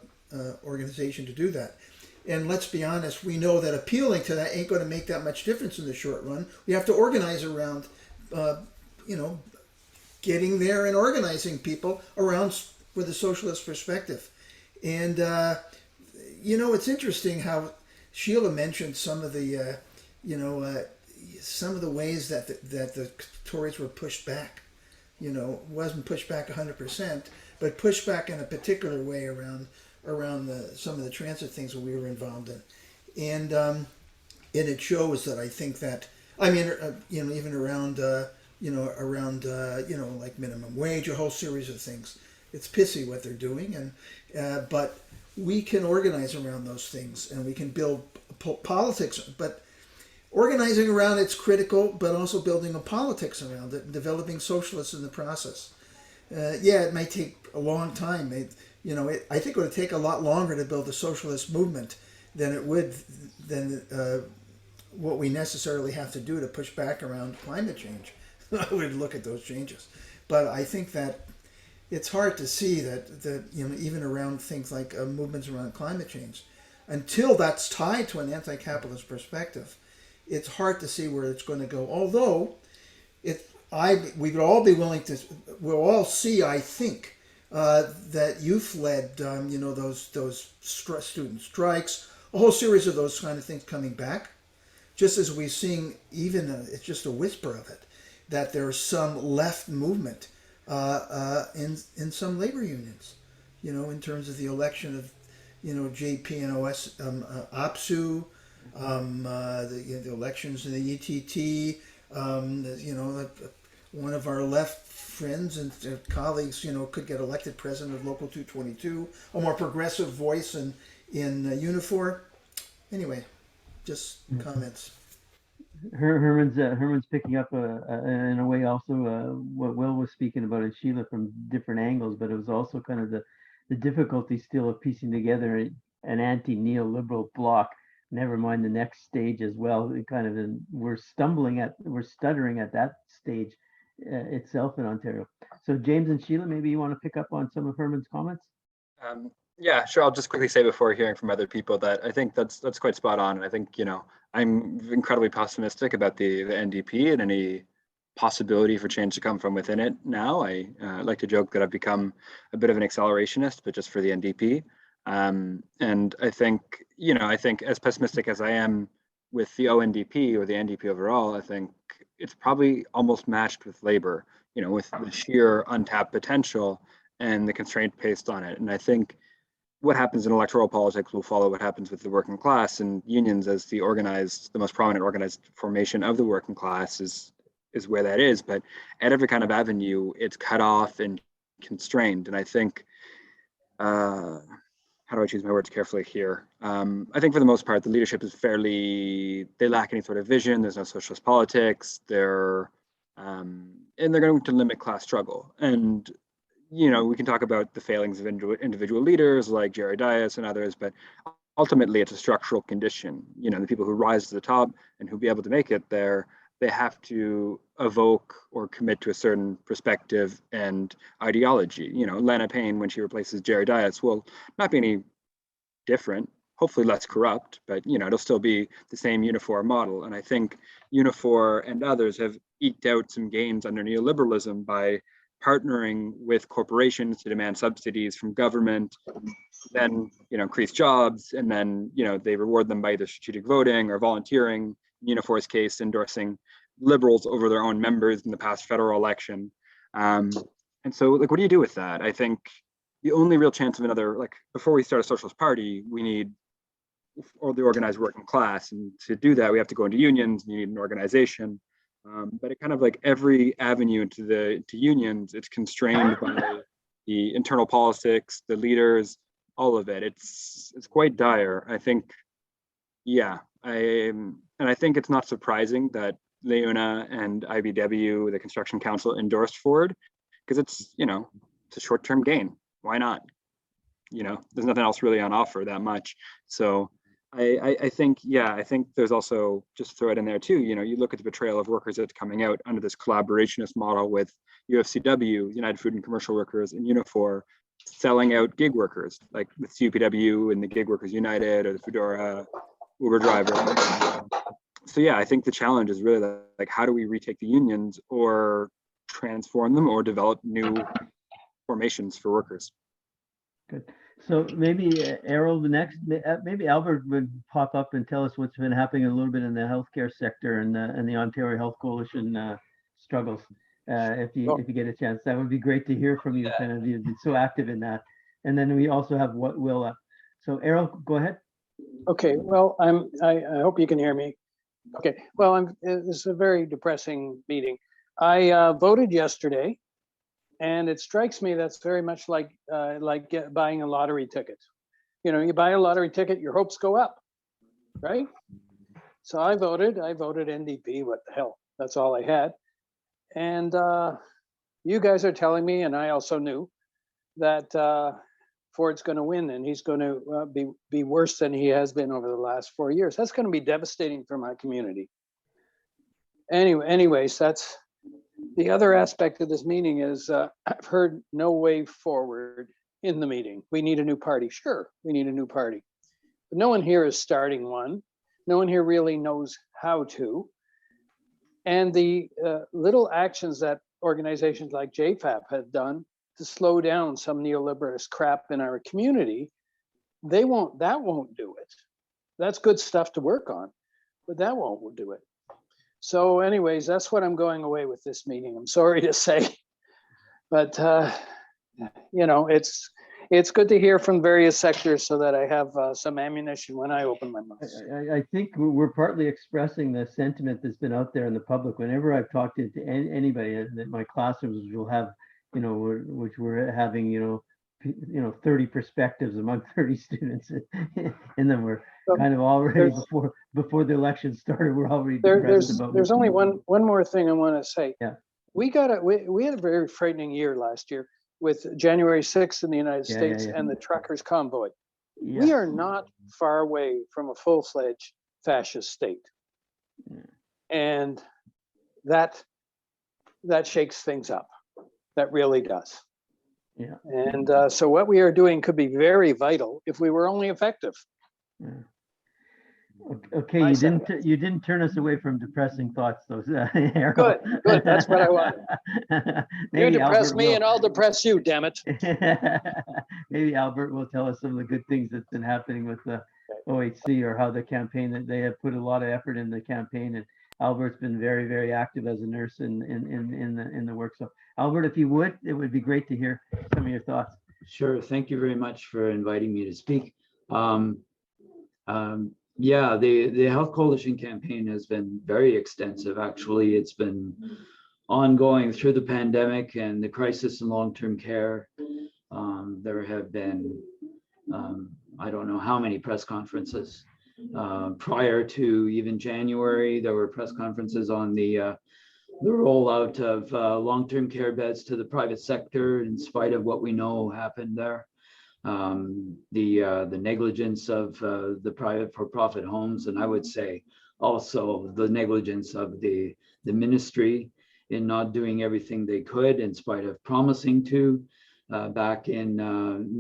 organization to do that. And let's be honest, we know that appealing to that ain't going to make that much difference in the short run. We have to organize around, getting there and organizing people around with a socialist perspective. And, it's interesting how Shelagh mentioned some of the, some of the ways that the Tories were pushed back. Wasn't pushed back 100%, but pushed back in a particular way around some of the transit things that we were involved in. And it shows that I think that, even around, like minimum wage, a whole series of things. It's pissy what they're doing, and but we can organize around those things, and we can build politics. But organizing around it's critical, but also building a politics around it and developing socialists in the process. It may take a long time. I think it would take a lot longer to build a socialist movement than what we necessarily have to do to push back around climate change. I would look at those changes, but I think that it's hard to see that even around things like movements around climate change, until that's tied to an anti-capitalist perspective, it's hard to see where it's going to go. Although we would all be willing to, we'll all see, I think, that youth-led, those student strikes, a whole series of those kind of things coming back, just as we're seeing it's just a whisper of it, that there's some left movement in some labor unions, in terms of the election of, JP&OS, APSU, the elections in the ETT, one of our left friends and colleagues, could get elected president of Local 222, a more progressive voice in Unifor. Anyway, just comments. Herman's picking up in a way also what Will was speaking about and Shelagh from different angles, but it was also kind of the difficulty still of piecing together an anti-neoliberal bloc. Never mind the next stage as well. We're stuttering at that stage itself in Ontario. So James and Shelagh, maybe you want to pick up on some of Herman's comments? Yeah, sure. I'll just quickly say before hearing from other people that I think that's quite spot on. And I think, I'm incredibly pessimistic about the NDP and any possibility for change to come from within it now. I like to joke that I've become a bit of an accelerationist, but just for the NDP. And I think, as pessimistic as I am with the ONDP or the NDP overall, I think it's probably almost matched with Labour, with the sheer untapped potential and the constraint placed on it. And I think what happens in electoral politics will follow what happens with the working class, and unions as the most prominent organized formation of the working class is where that is. But at every kind of avenue, it's cut off and constrained. And I think, how do I choose my words carefully here? I think for the most part, the leadership is they lack any sort of vision. There's no socialist politics. And they're going to limit class struggle. And we can talk about the failings of individual leaders like Jerry Dias and others, but ultimately it's a structural condition. The people who rise to the top and who be able to make it there, they have to evoke or commit to a certain perspective and ideology. Lena Payne, when she replaces Jerry Dias, will not be any different, hopefully less corrupt, but it'll still be the same Unifor model. And I think Unifor and others have eked out some gains under neoliberalism by partnering with corporations to demand subsidies from government, then increase jobs, and then they reward them by either strategic voting or volunteering. In Unifor's case, endorsing Liberals over their own members in the past federal election. And so, what do you do with that? I think the only real chance of before we start a socialist party, we need the organized working class, and to do that, we have to go into unions. You need an organization. But it kind of like every avenue into unions, it's constrained by the internal politics, the leaders, all of it. It's quite dire. I think, yeah, and I think it's not surprising that Leuna and IBW, the Construction Council, endorsed Ford, because it's, you know, it's a short-term gain. Why not? You know, there's nothing else really on offer that much. So I think, yeah, I think there's also, just throw it in there too, you know, you look at the betrayal of workers that's coming out under this collaborationist model with UFCW, United Food and Commercial Workers, and Unifor, selling out gig workers, like with CUPW and the Gig Workers United or the Foodora Uber driver. So yeah, I think the challenge is really like, how do we retake the unions or transform them or develop new formations for workers? Good. So maybe Errol, the next, maybe Albert would pop up and tell us what's been happening a little bit in the healthcare sector and the Ontario Health Coalition struggles. If you get a chance, that would be great to hear from you. Kind of, you've been so active in that. And then we also have what will. So Errol, go ahead. Okay. Well, I hope you can hear me. Okay. Well, this is a very depressing meeting. I voted yesterday. And it strikes me that's very much like buying a lottery ticket. You know, you buy a lottery ticket, your hopes go up, right? So I voted NDP, what the hell, that's all I had. And you guys are telling me, and I also knew, that Ford's going to win and he's going to be worse than he has been over the last 4 years. That's going to be devastating for my community. Anyways, that's the other aspect of this meeting is I've heard no way forward in the meeting. We need a new party. Sure, we need a new party. But no one here is starting one. No one here really knows how to. And the little actions that organizations like JFAP have done to slow down some neoliberalist crap in our community, that won't do it. That's good stuff to work on, but that won't do it. So anyways, that's what I'm going away with this meeting. I'm sorry to say, but you know, it's good to hear from various sectors so that I have some ammunition when I open my mouth. I think we're partly expressing the sentiment that's been out there in the public. Whenever I've talked to anybody in my classrooms, will have, you know, which we're having, you know, 30 perspectives among 30 students in them. We're kind of already before the election started. We're already depressed about. There's only one more thing I want to say. Yeah, we had a very frightening year last year with January 6th in the United States and the truckers' convoy. Yeah. We are not far away from a full-fledged fascist state, and that shakes things up. That really does. Yeah. And so what we are doing could be very vital if we were only effective. Yeah. Okay, you didn't turn us away from depressing thoughts, though. Good. That's what I wanted. You depress me, and I'll depress you. Damn it. Maybe Albert will tell us some of the good things that's been happening with the OHC, or how the campaign, that they have put a lot of effort in the campaign, and Albert's been very, very active as a nurse in the work. So Albert, if you would, it would be great to hear some of your thoughts. Sure. Thank you very much for inviting me to speak. Yeah, the Health Coalition campaign has been very extensive. Actually, it's been ongoing through the pandemic and the crisis in long-term care. There have been, I don't know how many press conferences. Prior to even January, there were press conferences on the rollout of long-term care beds to the private sector, in spite of what we know happened there. The negligence of the private for-profit homes, and I would say also the negligence of the ministry in not doing everything they could, in spite of promising to, back in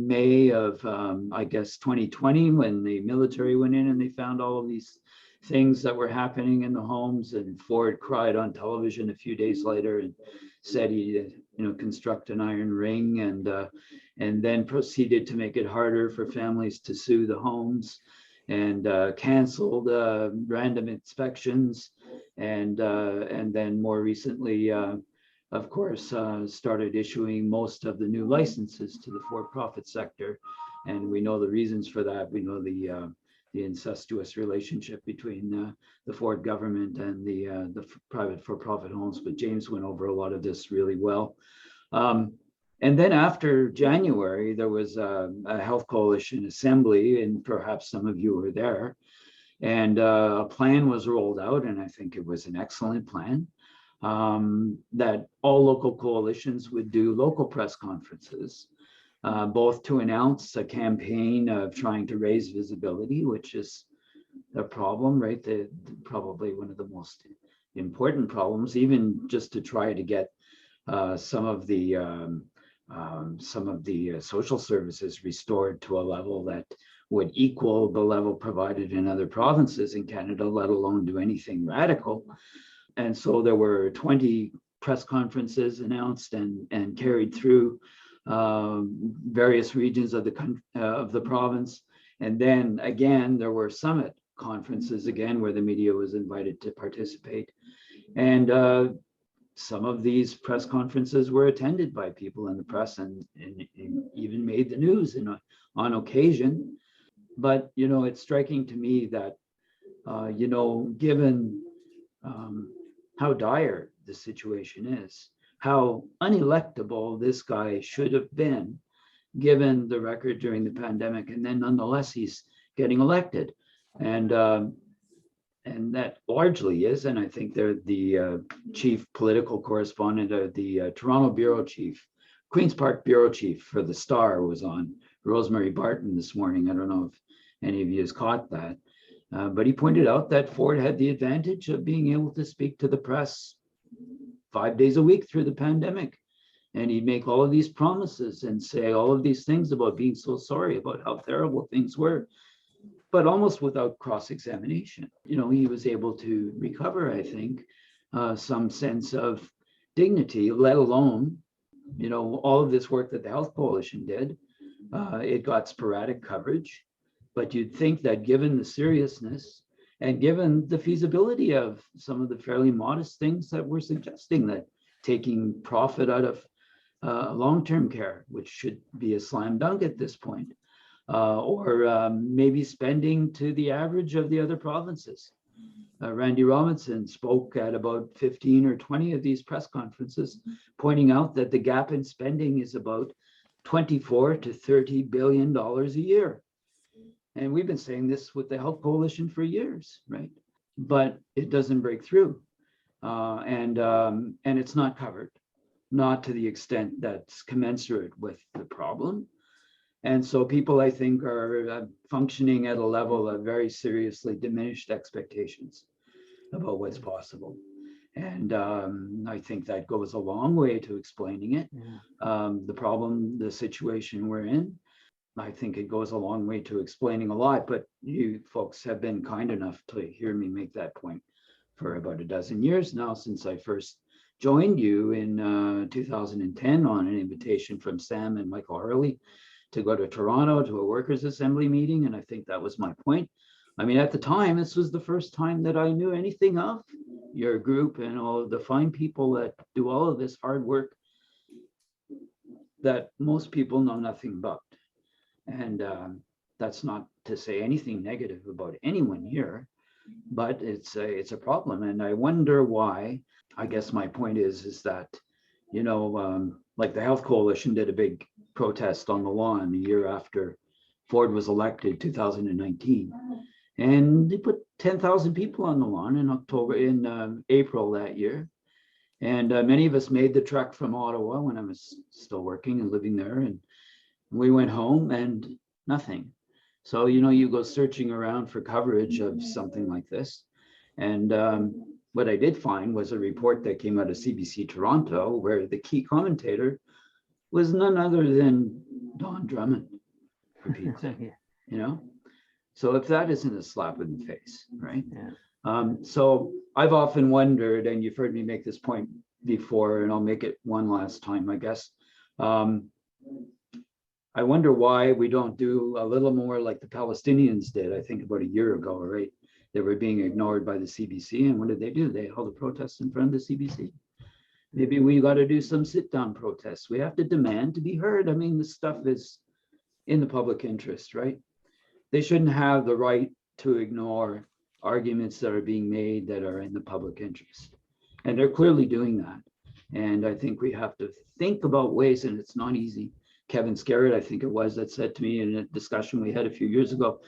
May of, I guess, 2020, when the military went in and they found all of these things that were happening in the homes, and Ford cried on television a few days later and said he, construct an iron ring, and then proceeded to make it harder for families to sue the homes, and canceled random inspections, and then more recently, of course, started issuing most of the new licenses to the for-profit sector, and we know the reasons for that. We know the incestuous relationship between the Ford government and the private for-profit homes, but James went over a lot of this really well. And then after January, there was a Health Coalition Assembly, and perhaps some of you were there. And a plan was rolled out, and I think it was an excellent plan, that all local coalitions would do local press conferences, both to announce a campaign of trying to raise visibility, which is a problem, right? Probably one of the most important problems, even just to try to get some of the social services restored to a level that would equal the level provided in other provinces in Canada, let alone do anything radical. And so there were 20 press conferences announced and carried through various regions of the province. And then again, there were summit conferences again, where the media was invited to participate. And some of these press conferences were attended by people in the press and even made the news on occasion. But, it's striking to me that, given how dire the situation is, how unelectable this guy should have been, given the record during the pandemic, and then nonetheless, he's getting elected. And that largely is, and I think they're the chief political correspondent of the Toronto bureau chief, Queen's Park bureau chief for the Star was on, Rosemary Barton, this morning. I don't know if any of you has caught that, but he pointed out that Ford had the advantage of being able to speak to the press 5 days a week through the pandemic. And he'd make all of these promises and say all of these things about being so sorry about how terrible things were, but almost without cross-examination. He was able to recover, I think, some sense of dignity, let alone, all of this work that the Health Coalition did. It got sporadic coverage, but you'd think that given the seriousness and given the feasibility of some of the fairly modest things that we're suggesting, that taking profit out of long-term care, which should be a slam dunk at this point, or maybe spending to the average of the other provinces. Randy Robinson spoke at about 15 or 20 of these press conferences, pointing out that the gap in spending is about $24 to $30 billion a year. And we've been saying this with the Health Coalition for years, right? But it doesn't break through. And it's not covered, not to the extent that's commensurate with the problem. And so people, I think, are functioning at a level of very seriously diminished expectations about what's possible. And I think that goes a long way to explaining it. The problem, the situation we're in, I think it goes a long way to explaining a lot, but you folks have been kind enough to hear me make that point for about a dozen years now, since I first joined you in 2010 on an invitation from Sam and Michael Hurley to go to Toronto to a workers' assembly meeting. And I think that was my point. I mean, at the time, this was the first time that I knew anything of your group and all of the fine people that do all of this hard work that most people know nothing about. And that's not to say anything negative about anyone here, but it's a problem. And I wonder why. I guess my point is that, like the Health Coalition did a big protest on the lawn the year after Ford was elected, 2019. And they put 10,000 people on the lawn in April that year. And many of us made the trek from Ottawa when I was still working and living there. And we went home and nothing. So, you go searching around for coverage of something like this. And what I did find was a report that came out of CBC Toronto, where the key commentator was none other than Don Drummond, for Pete's sake, So if that isn't a slap in the face, right? Yeah. So I've often wondered, and you've heard me make this point before, and I'll make it one last time, I guess. I wonder why we don't do a little more like the Palestinians did, I think about a year ago, right? They were being ignored by the CBC, and what did? They held a protest in front of the CBC. Maybe we got to do some sit-down protests. We have to demand to be heard. I mean, this stuff is in the public interest, right? They shouldn't have the right to ignore arguments that are being made that are in the public interest. And they're clearly doing that. And I think we have to think about ways, and it's not easy. Kevin Scarrett, I think it was, that said to me in a discussion we had a few years ago,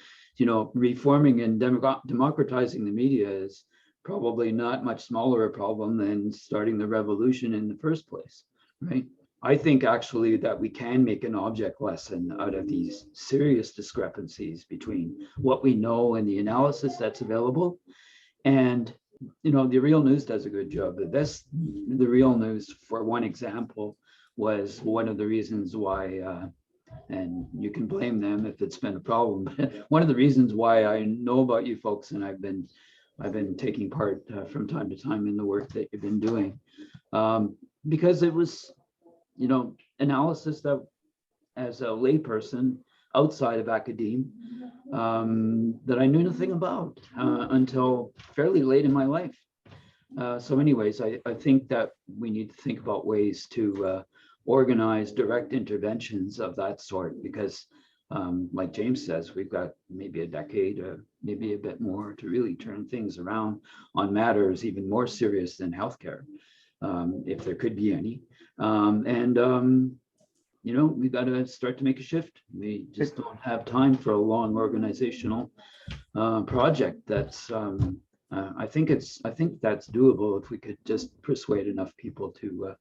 reforming and democratizing the media is probably not much smaller a problem than starting the revolution in the first place, right? I think actually that we can make an object lesson out of these serious discrepancies between what we know and the analysis that's available. And, the Real News does a good job of this. The Real News, for one example, was one of the reasons why, and you can blame them if it's been a problem, one of the reasons why I know about you folks, and I've been taking part from time to time in the work that you've been doing, because it was, analysis that, as a layperson outside of academia, that I knew nothing about until fairly late in my life. So anyways, I think that we need to think about ways to organize direct interventions of that sort, because like James says, we've got maybe a decade, maybe a bit more, to really turn things around on matters even more serious than healthcare, if there could be any. We've got to start to make a shift. We just don't have time for a long organizational project. That's I think that's doable if we could just persuade enough people to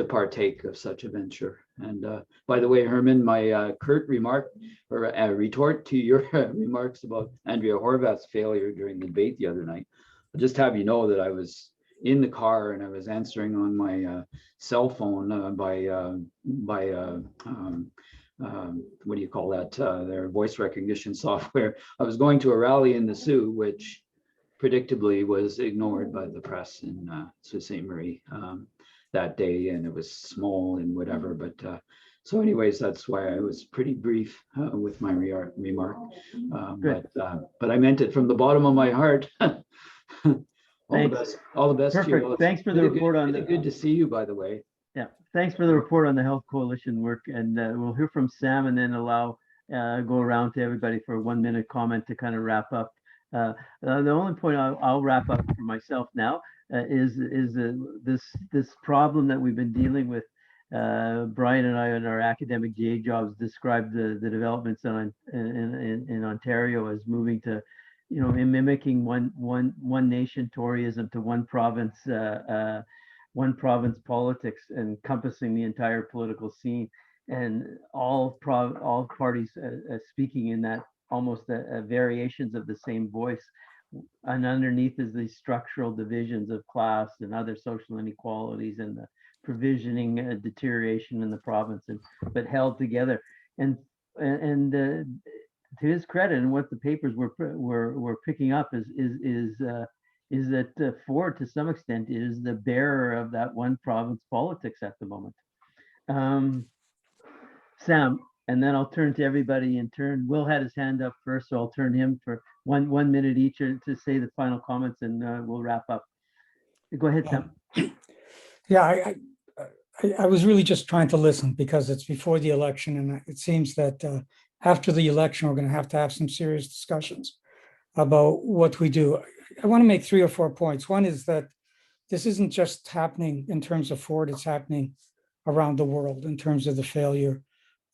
partake of such a venture. And by the way, Herman, my curt remark or retort to your remarks about Andrea Horvath's failure during the debate the other night, I'll just have you know that I was in the car and I was answering on my cell phone by what do you call that? Their voice recognition software. I was going to a rally in the Sioux, which predictably was ignored by the press in Sault Ste. Marie that day, and it was small and whatever. But so anyways, that's why I was pretty brief with my remark. But I meant it from the bottom of my heart. All the best. Perfect. To you. Thanks for the report on the. Good to see you, by the way. Yeah, thanks for the report on the Health Coalition work, and we'll hear from Sam, and then go around to everybody for a 1 minute comment to kind of wrap up. The only point I'll wrap up for myself now is this problem that we've been dealing with. Bryan and I, in our academic day jobs, described the developments in Ontario as moving to, in mimicking one nation Toryism to one province politics, encompassing the entire political scene, and all parties speaking in that almost variations of the same voice. And underneath is these structural divisions of class and other social inequalities and the provisioning deterioration in the province, but held together. And to his credit, and what the papers were picking up is that Ford, to some extent, is the bearer of that one province politics at the moment. Sam, and then I'll turn to everybody in turn. Will had his hand up first, so I'll turn him for one minute each to say the final comments, and we'll wrap up. Go ahead, Sam. Yeah, I was really just trying to listen because it's before the election, and it seems that after the election, we're going to have some serious discussions about what we do. I want to make 3 or 4 points. One is that this isn't just happening in terms of Ford, it's happening around the world in terms of the failure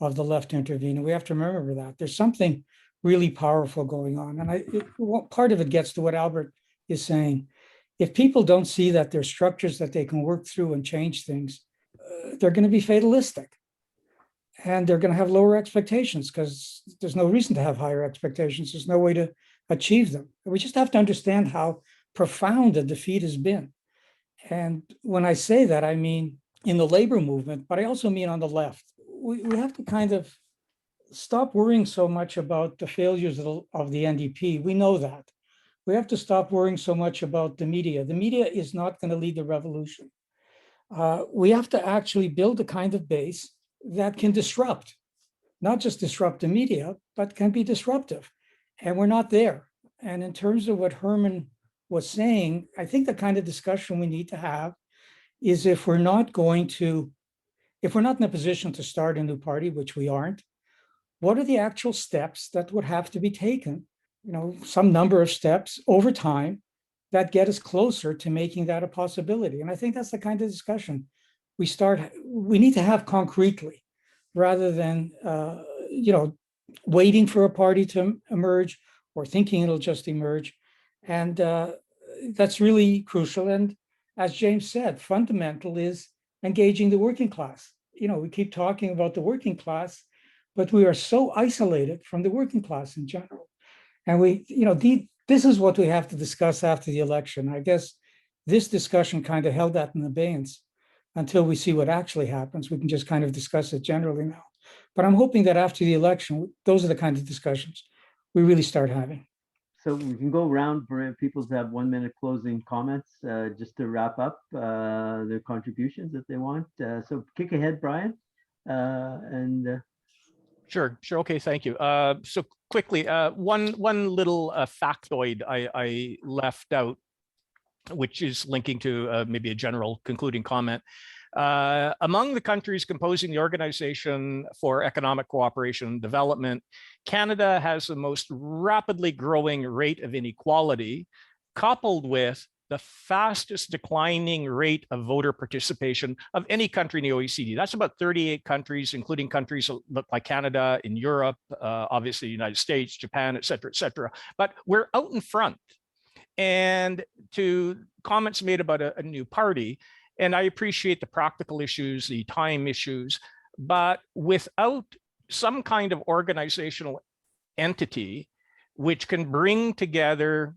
of the left to intervene. And we have to remember that there's something really powerful going on. And part of it gets to what Albert is saying. If people don't see that there's structures that they can work through and change things, they're going to be fatalistic. And they're going to have lower expectations because there's no reason to have higher expectations. There's no way to achieve them. We just have to understand how profound the defeat has been. And when I say that, I mean in the labor movement, but I also mean on the left. We have to kind of stop worrying so much about the failures of the NDP. We know that. We have to stop worrying so much about the media. The media is not going to lead the revolution. We have to actually build a kind of base that can disrupt, not just disrupt the media, but can be disruptive. And we're not there. And in terms of what Herman was saying, I think the kind of discussion we need to have is if we're not in a position to start a new party, which we aren't, what are the actual steps that would have to be taken? Some number of steps over time that get us closer to making that a possibility. And I think that's the kind of discussion we need to have concretely, rather than waiting for a party to emerge or thinking it'll just emerge. And that's really crucial. And as James said, fundamental is engaging the working class. We keep talking about the working class, but we are so isolated from the working class in general. And this is what we have to discuss after the election. I guess this discussion kind of held that in abeyance until we see what actually happens. We can just kind of discuss it generally now. But I'm hoping that after the election, those are the kinds of discussions we really start having. So we can go around for people to have 1 minute closing comments, just to wrap up their contributions if they want. So kick ahead, Bryan. Sure. Okay, thank you. So quickly, one little factoid I left out, which is linking to maybe a general concluding comment. Among the countries composing the Organization for Economic Cooperation and Development, Canada has the most rapidly growing rate of inequality, coupled with the fastest declining rate of voter participation of any country in the OECD. That's about 38 countries, including countries like Canada, in Europe, obviously the United States, Japan, et cetera, but we're out in front. And to comments made about a new party, and I appreciate the practical issues, the time issues, but without some kind of organizational entity which can bring together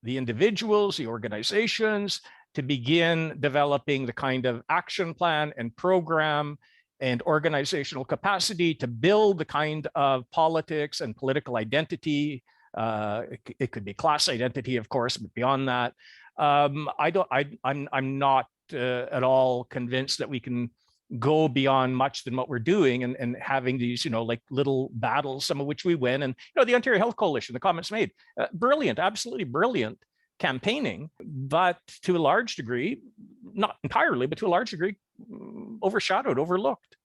the individuals, the organizations, to begin developing the kind of action plan and program and organizational capacity to build the kind of politics and political identity. It could be class identity, of course, but beyond that, I'm not at all convinced that we can go beyond much than what we're doing and having these, like little battles, some of which we win. And, the Ontario Health Coalition, the comments made, brilliant, absolutely brilliant campaigning, but to a large degree, not entirely, but to a large degree, overshadowed, overlooked.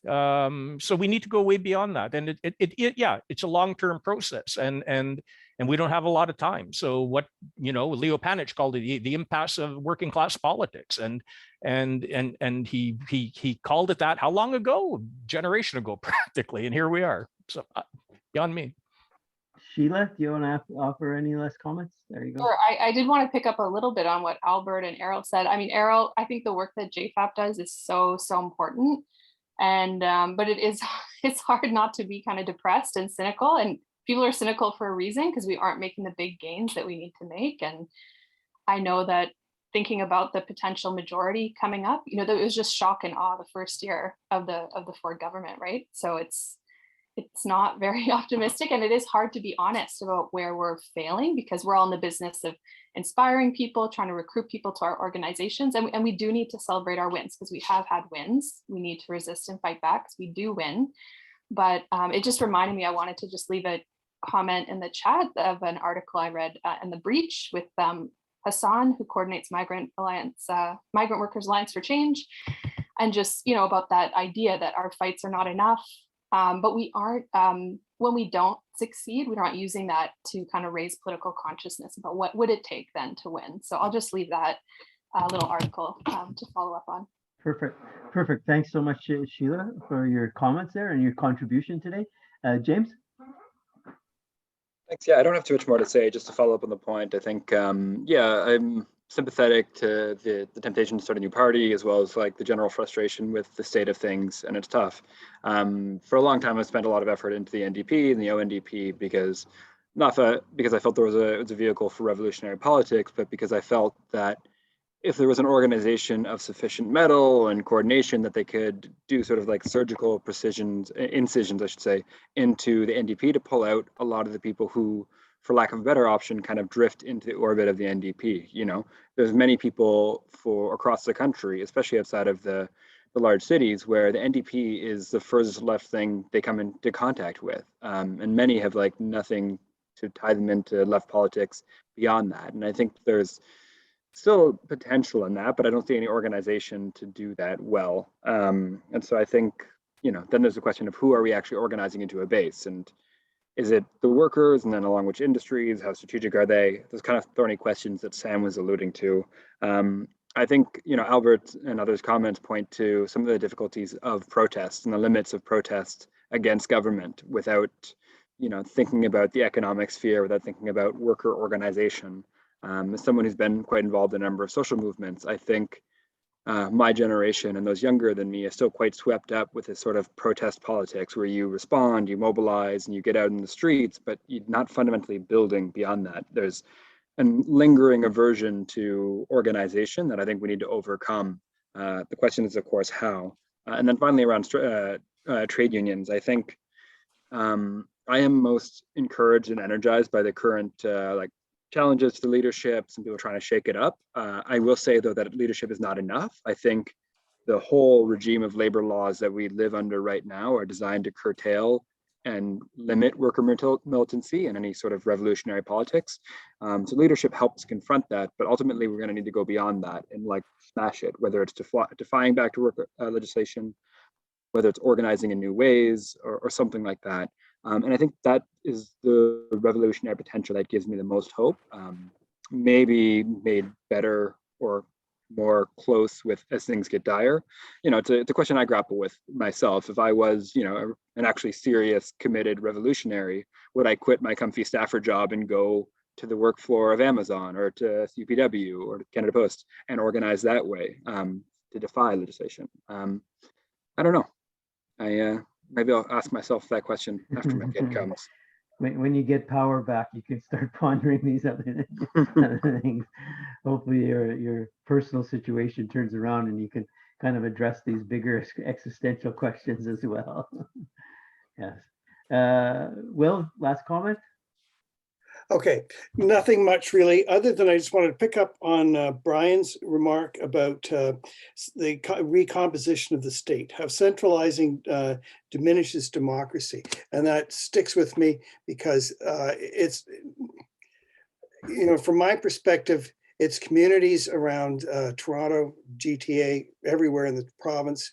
So we need to go way beyond that. And it's a long-term process, and we don't have a lot of time. So what, Leo Panich called it the impasse of working class politics. And he called it that how long ago? A generation ago, practically. And here we are. So beyond me. Shelagh, do you want to offer any less comments? There you go. Sure. I did want to pick up a little bit on what Albert and Errol said. I mean, Errol, I think the work that JFAP does is so important. And but it's hard not to be kind of depressed and cynical, and people are cynical for a reason, because we aren't making the big gains that we need to make. And I know that thinking about the potential majority coming up, it was just shock and awe the first year of the Ford government, right? So it's not very optimistic, and it is hard to be honest about where we're failing, because we're all in the business of inspiring people, trying to recruit people to our organizations, and we do need to celebrate our wins, because we have had wins. We need to resist and fight back, because we do win. But it just reminded me, I wanted to just leave a comment in the chat of an article I read in The Breach with Hassan, who coordinates Migrant Workers Alliance for Change, and just about that idea that our fights are not enough. But we aren't, when we don't succeed, we're not using that to kind of raise political consciousness about what would it take then to win. So I'll just leave that little article to follow up on. Perfect. Thanks so much, Sheila, for your comments there and your contribution today. James? Thanks. Yeah, I don't have too much more to say. Just to follow up on the point, I think, I'm sympathetic to the temptation to start a new party, as well as like the general frustration with the state of things, and it's tough. For a long time, I spent a lot of effort into the NDP and the ONDP because I felt there was it was a vehicle for revolutionary politics, but because I felt that if there was an organization of sufficient mettle and coordination, that they could do sort of like surgical incisions, I should say, into the NDP to pull out a lot of the people who, for lack of a better option, kind of drift into the orbit of the NDP. There's many people across the country, especially outside of the large cities, where the NDP is the furthest left thing they come into contact with. And many have like nothing to tie them into left politics beyond that. And I think there's still potential in that, but I don't see any organization to do that well. And so I think, then there's a question of who are we actually organizing into a base? And Is it the workers, and then along which industries? How strategic are they? Those kind of thorny questions that Sam was alluding to. I think, Albert and others' comments point to some of the difficulties of protest and the limits of protest against government without, thinking about the economic sphere, without thinking about worker organization. As someone who's been quite involved in a number of social movements, I think my generation and those younger than me are still quite swept up with this sort of protest politics where you respond, you mobilize, and you get out in the streets, but you're not fundamentally building beyond that. There's a lingering aversion to organization that I think we need to overcome. The question is, of course, how. And then finally, around trade unions, I think I am most encouraged and energized by the current challenges to leadership, some people trying to shake it up. I will say, though, that leadership is not enough. I think the whole regime of labor laws that we live under right now are designed to curtail and limit worker militancy and any sort of revolutionary politics. So leadership helps confront that, but ultimately we're going to need to go beyond that and smash it, whether it's defying back to work legislation, whether it's organizing in new ways or something like that. And I think that is the revolutionary potential that gives me the most hope, maybe made better or more close with as things get dire. It's a question I grapple with myself. If I was, an actually serious, committed revolutionary, would I quit my comfy staffer job and go to the work floor of Amazon or to UPW or to Canada Post and organize that way to defy legislation? I don't know. Maybe I'll ask myself that question after my kid comes. When you get power back, you can start pondering these other things. Hopefully your personal situation turns around and you can kind of address these bigger existential questions as well. Yes. Will, last comment? Okay, nothing much really, other than I just wanted to pick up on Bryan's remark about the recomposition of the state, how centralizing diminishes democracy. And that sticks with me because it's, from my perspective, it's communities around Toronto, GTA, everywhere in the province,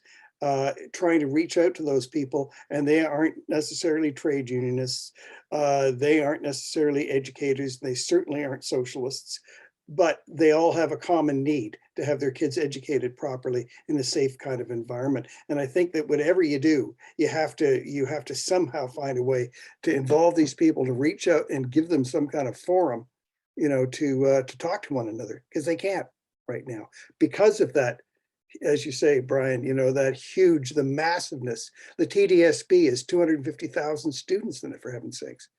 trying to reach out to those people, and they aren't necessarily trade unionists, they aren't necessarily educators, they certainly aren't socialists, but they all have a common need to have their kids educated properly in a safe kind of environment. And I think that whatever you do, you have to somehow find a way to involve these people, to reach out and give them some kind of forum, to talk to one another, because they can't right now because of that. As you say, Bryan, the massiveness. The TDSB is 250,000 students in it, for heaven's sakes,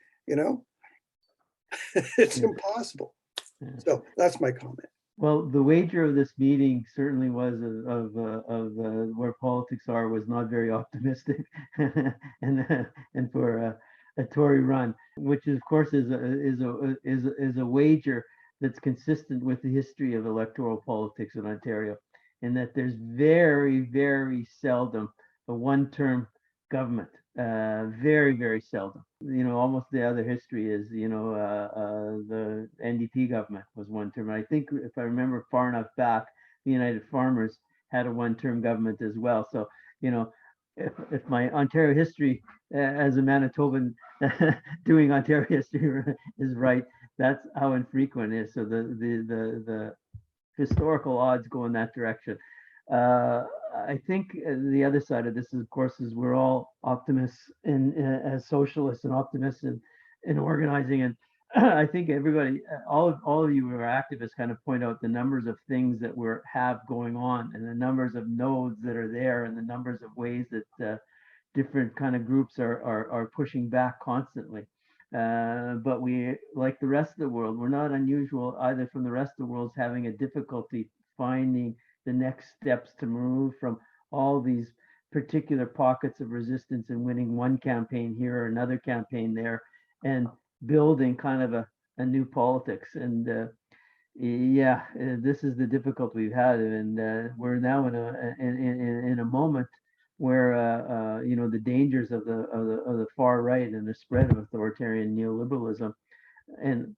it's impossible. So that's my comment. Well, the wager of this meeting certainly was of where politics are was not very optimistic, and for a Tory run, which of course is a wager that's consistent with the history of electoral politics in Ontario. And that there's very, very seldom a one-term government, very, very seldom. Almost the other history is, the NDP government was one term. I think if I remember far enough back, the United Farmers had a one-term government as well. So, if my Ontario history as a Manitoban doing Ontario history is right, that's how infrequent it is. So the historical odds go in that direction. I think the other side of this, of course, is we're all optimists as socialists and optimists in organizing. And I think everybody, all of you who are activists, kind of point out the numbers of things that we have going on, and the numbers of nodes that are there, and the numbers of ways that different kind of groups are pushing back constantly. But we, like the rest of the world, we're not unusual either from the rest of the world's having a difficulty finding the next steps to move from all these particular pockets of resistance and winning one campaign here or another campaign there and building kind of a new politics. And this is the difficulty we've had, and we're now in a moment where the dangers of the far right and the spread of authoritarian neoliberalism and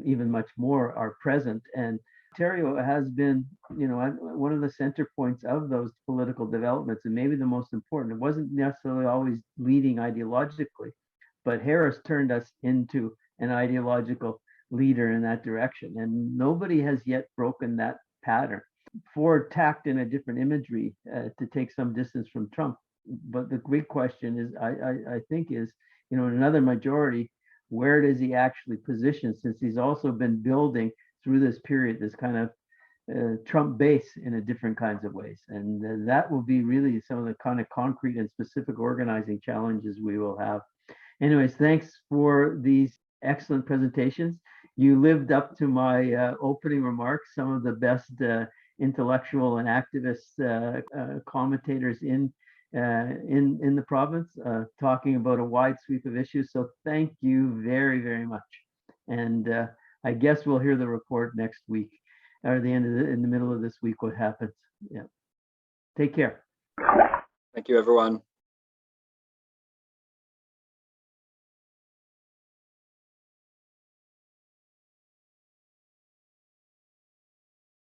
even much more are present. And Ontario has been, one of the center points of those political developments, and maybe the most important. It wasn't necessarily always leading ideologically, but Harris turned us into an ideological leader in that direction. And nobody has yet broken that pattern. Ford tacked in a different imagery to take some distance from Trump. But the big question is, I think is, in another majority, where does he actually position, since he's also been building through this period this kind of Trump base in a different kinds of ways. And that will be really some of the kind of concrete and specific organizing challenges we will have. Anyways, thanks for these excellent presentations. You lived up to my opening remarks, some of the best intellectual and activist commentators in the province, talking about a wide sweep of issues. So thank you very, very much. And I guess we'll hear the report next week, or in the middle of this week, what happens. Yeah. Take care. Thank you, everyone.